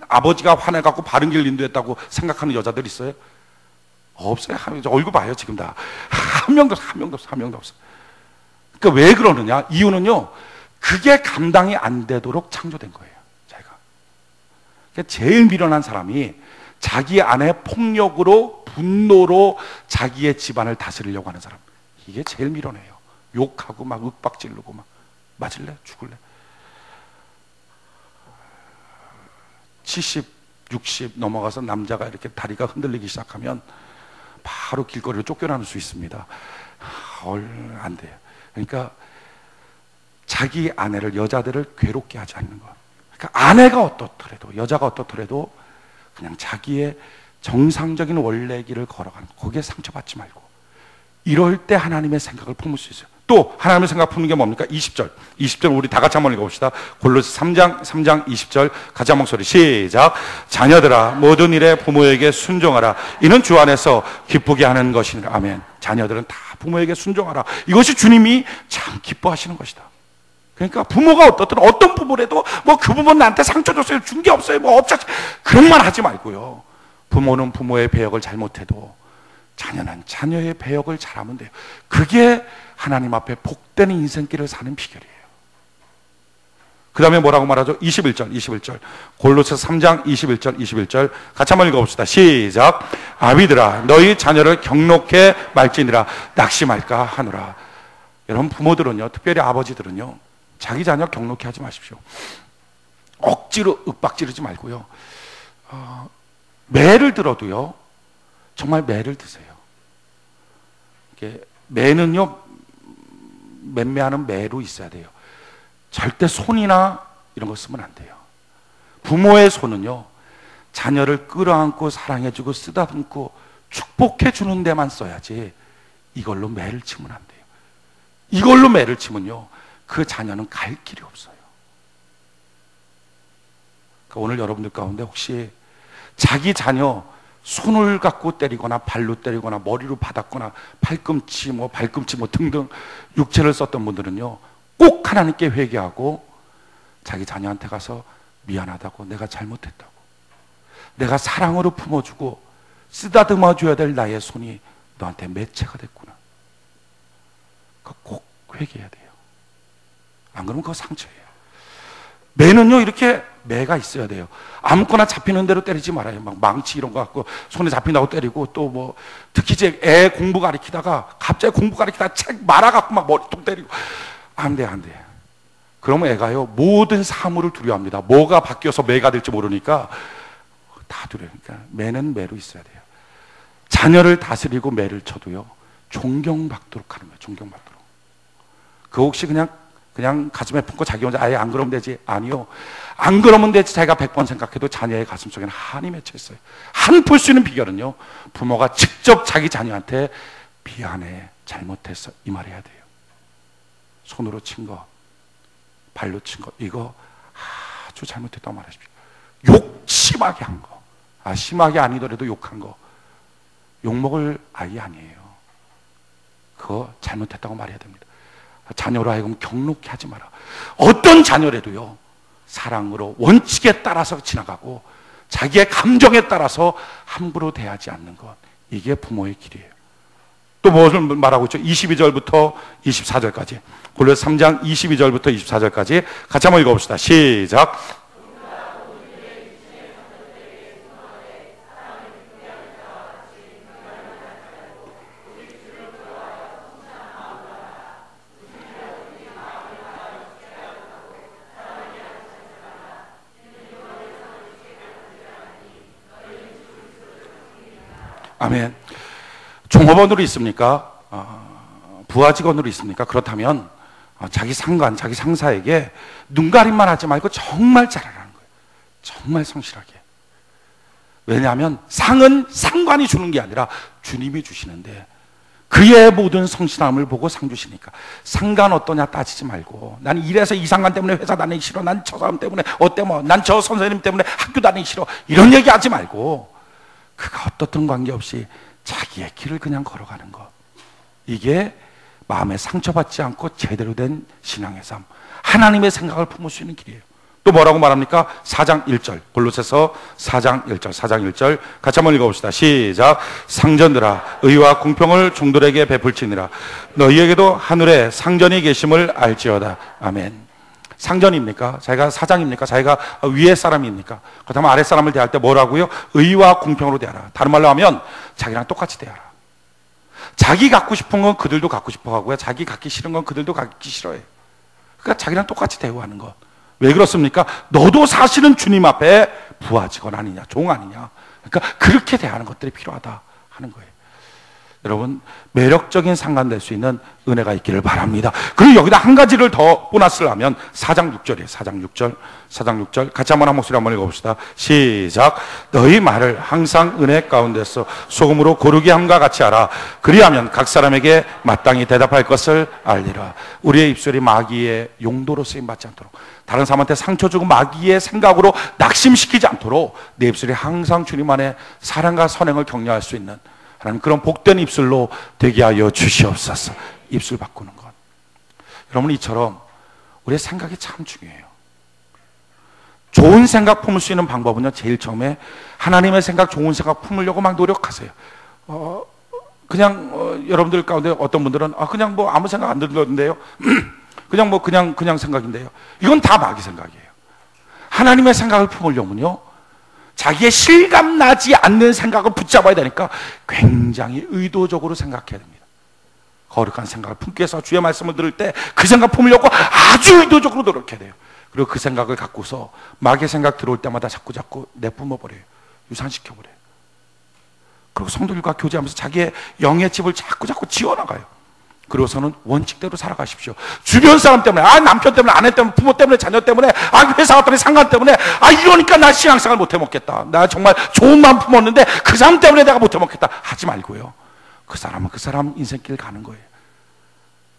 아버지가 화내갖고 바른 길로 인도했다고 생각하는 여자들 있어요? 없어요. 얼굴 봐요, 지금 다. 한 명도 없어요. 그러니까 왜 그러느냐? 이유는요, 그게 감당이 안 되도록 창조된 거예요, 자기가. 그러니까 제일 미련한 사람이 자기 안에 폭력으로, 분노로 자기의 집안을 다스리려고 하는 사람. 이게 제일 미련해요. 욕하고 막 윽박지르고 막 맞을래? 죽을래? 70, 60 넘어가서 남자가 이렇게 다리가 흔들리기 시작하면 바로 길거리로 쫓겨나는 수 있습니다. 안 돼요. 그러니까 자기 아내를, 여자들을 괴롭게 하지 않는 것. 그러니까 아내가 어떻더라도, 여자가 어떻더라도 그냥 자기의 정상적인 원래 길을 걸어가는 거. 거기에 상처받지 말고. 이럴 때 하나님의 생각을 품을 수 있어요. 또 하나님의 생각 품는 게 뭡니까? 20절 우리 다 같이 한번 읽어봅시다. 골로새 3장 20절 같이 한번 소리 시작. 자녀들아 모든 일에 부모에게 순종하라. 이는 주 안에서 기쁘게 하는 것이니라. 아멘. 자녀들은 다 부모에게 순종하라. 이것이 주님이 참 기뻐하시는 것이다. 그러니까 부모가 어떤 부모라도 뭐 그 부모는 나한테 상처 줬어요, 준 게 없어요, 뭐 없었지, 그런 말 하지 말고요. 부모는 부모의 배역을 잘못해도 자녀는 자녀의 배역을 잘하면 돼요. 그게 하나님 앞에 복되는 인생길을 사는 비결이에요. 그 다음에 뭐라고 말하죠? 21절 골로새 3장 21절 같이 한번 읽어봅시다. 시작. 아비들아 너희 자녀를 경록해 말지니라. 낙심할까 하노라. 여러분 부모들은요, 특별히 아버지들은요, 자기 자녀 경록해 하지 마십시오. 억지로 윽박지르지 말고요, 매를 들어도요, 정말 매를 드세요. 이게 매는요, 맴매하는 매로 있어야 돼요. 절대 손이나 이런 거 쓰면 안 돼요. 부모의 손은요, 자녀를 끌어안고 사랑해주고 쓰다듬고 축복해주는 데만 써야지 이걸로 매를 치면 안 돼요. 이걸로 매를 치면요, 그 자녀는 갈 길이 없어요. 그러니까 오늘 여러분들 가운데 혹시 자기 자녀 손을 갖고 때리거나 발로 때리거나 머리로 받았거나 발꿈치 뭐 등등 육체를 썼던 분들은요, 꼭 하나님께 회개하고 자기 자녀한테 가서 미안하다고, 내가 잘못했다고, 내가 사랑으로 품어주고 쓰다듬어 줘야 될 나의 손이 너한테 매체가 됐구나. 그거 꼭 회개해야 돼요. 안 그러면 그거 상처예요. 매는요, 이렇게 매가 있어야 돼요. 아무거나 잡히는 대로 때리지 말아요. 막 망치 이런 거 갖고 손에 잡힌다고 때리고, 또 뭐 특히 이제 애 공부 가르치다가 갑자기 공부 가르치다가 책 말아갖고 막 머리통 때리고, 안 돼. 그러면 애가요, 모든 사물을 두려워합니다. 뭐가 바뀌어서 매가 될지 모르니까 다 두려워요. 그러니까 매는 매로 있어야 돼요. 자녀를 다스리고 매를 쳐도요, 존경받도록 하는 거예요. 존경받도록. 그 혹시 그냥 가슴에 품고 자기 혼자 아예 안 그러면 되지? 아니요. 안 그러면 되지. 자기가 100번 생각해도 자녀의 가슴 속에는 한이 맺혀 있어요. 한 풀 수 있는 비결은요, 부모가 직접 자기 자녀한테 미안해, 잘못했어, 이 말 해야 돼요. 손으로 친 거, 발로 친 거, 이거 아주 잘못했다고 말하십시오. 욕 심하게 한 거, 심하게 아니더라도 욕한 거, 욕먹을 아이 아니에요. 그거 잘못했다고 말해야 됩니다. 자녀로 하여금 경록히 하지 마라. 어떤 자녀라도요, 사랑으로 원칙에 따라서 지나가고 자기의 감정에 따라서 함부로 대하지 않는 것, 이게 부모의 길이에요. 또 무엇을 말하고 있죠? 22절부터 24절까지, 골로새 3장 22절부터 24절까지 같이 한번 읽어봅시다. 시작. 아멘. 종업원으로 있습니까? 부하 직원으로 있습니까? 그렇다면 자기 상관, 자기 상사에게 눈가림만 하지 말고 정말 잘하라는 거예요. 정말 성실하게. 왜냐하면 상은 상관이 주는 게 아니라 주님이 주시는데 그의 모든 성실함을 보고 상 주시니까 상관 어떠냐 따지지 말고 난 이래서 이 상관 때문에 회사 다니기 싫어, 난 저 사람 때문에 난 저 선생님 때문에 학교 다니기 싫어, 이런 얘기 하지 말고 그가 어떻든 관계없이 자기의 길을 그냥 걸어가는 것, 이게 마음에 상처받지 않고 제대로 된 신앙의 삶, 하나님의 생각을 품을 수 있는 길이에요. 또 뭐라고 말합니까? 4장 1절, 골로새서 4장 1절, 4장 1절 같이 한번 읽어봅시다. 시작. 상전들아, 의와 공평을 종들에게 베풀지니라. 너희에게도 하늘에 상전이 계심을 알지어다. 아멘. 상전입니까? 자기가 사장입니까? 자기가 위에 사람입니까? 그렇다면 아래 사람을 대할 때 뭐라고요? 의와 공평으로 대하라. 다른 말로 하면 자기랑 똑같이 대하라. 자기 갖고 싶은 건 그들도 갖고 싶어 하고요, 자기 갖기 싫은 건 그들도 갖기 싫어해요. 그러니까 자기랑 똑같이 대우하는 것. 왜 그렇습니까? 너도 사실은 주님 앞에 부하 직원 아니냐, 종 아니냐. 그러니까 그렇게 대하는 것들이 필요하다 하는 거예요. 여러분, 매력적인 상관 될 수 있는 은혜가 있기를 바랍니다. 그리고 여기다 한 가지를 더 보너스를 하면 4장 6절이에요. 4장 6절. 4장 6절. 같이 한번 한 목소리 한번 읽어봅시다. 시작. 너희 말을 항상 은혜 가운데서 소금으로 고르게 함과 같이 하라. 그리하면 각 사람에게 마땅히 대답할 것을 알리라. 우리의 입술이 마귀의 용도로 쓰임받지 않도록, 다른 사람한테 상처 주고 마귀의 생각으로 낙심시키지 않도록 내 입술이 항상 주님 안에 사랑과 선행을 격려할 수 있는 하나님, 그런 복된 입술로 되게 하여 주시옵소서. 입술 바꾸는 것. 여러분, 이처럼 우리의 생각이 참 중요해요. 좋은 생각 품을 수 있는 방법은요, 제일 처음에 하나님의 생각, 좋은 생각 품으려고 막 노력하세요. 여러분들 가운데 어떤 분들은 그냥 뭐 아무 생각 안 들던데요. 그냥 생각인데요. 이건 다 마귀 생각이에요. 하나님의 생각을 품으려면요, 자기의 실감나지 않는 생각을 붙잡아야 되니까 굉장히 의도적으로 생각해야 됩니다. 거룩한 생각을 품기 위해서 주의 말씀을 들을 때 그 생각 품으려고 아주 의도적으로 노력해야 돼요. 그리고 그 생각을 갖고서 마귀의 생각 들어올 때마다 자꾸 내뿜어버려요. 유산시켜버려요. 그리고 성도들과 교제하면서 자기의 영의 집을 자꾸 지어나가요. 그러고서는 원칙대로 살아가십시오. 주변 사람 때문에, 남편 때문에, 아내 때문에, 부모 때문에, 자녀 때문에, 회사 갔더니 상관 때문에, 이러니까 나 신앙생활 못 해먹겠다, 나 정말 좋은 마음 품었는데 그 사람 때문에 내가 못 해먹겠다 하지 말고요, 그 사람은 그 사람 인생길 가는 거예요.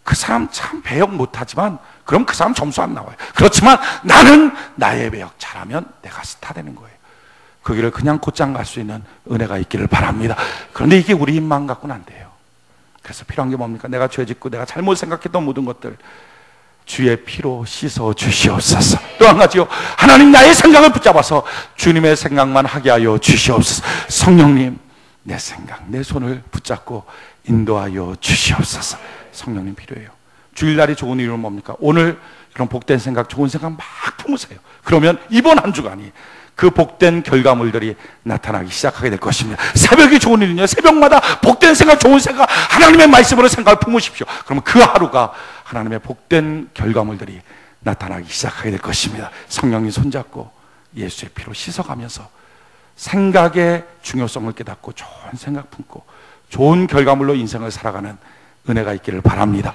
그 사람 참 배역 못하지만 그럼 그 사람 점수 안 나와요. 그렇지만 나는 나의 배역 잘하면 내가 스타 되는 거예요. 그 길을 그냥 곧장 갈 수 있는 은혜가 있기를 바랍니다. 그런데 이게 우리 힘만 갖고는 안 돼요. 그래서 필요한 게 뭡니까? 내가 죄 짓고 내가 잘못 생각했던 모든 것들 주의 피로 씻어 주시옵소서. 또 한 가지요, 하나님 나의 생각을 붙잡아서 주님의 생각만 하게 하여 주시옵소서. 성령님, 내 생각, 내 손을 붙잡고 인도하여 주시옵소서. 성령님 필요해요. 주일날이 좋은 이유는 뭡니까? 오늘 그런 복된 생각, 좋은 생각 막 품으세요. 그러면 이번 한 주간이 그 복된 결과물들이 나타나기 시작하게 될 것입니다. 새벽이 좋은 일은요, 새벽마다 복된 생각, 좋은 생각, 하나님의 말씀으로 생각을 품으십시오. 그러면 그 하루가 하나님의 복된 결과물들이 나타나기 시작하게 될 것입니다. 성령님 손잡고 예수의 피로 씻어가면서 생각의 중요성을 깨닫고 좋은 생각 품고 좋은 결과물로 인생을 살아가는 은혜가 있기를 바랍니다.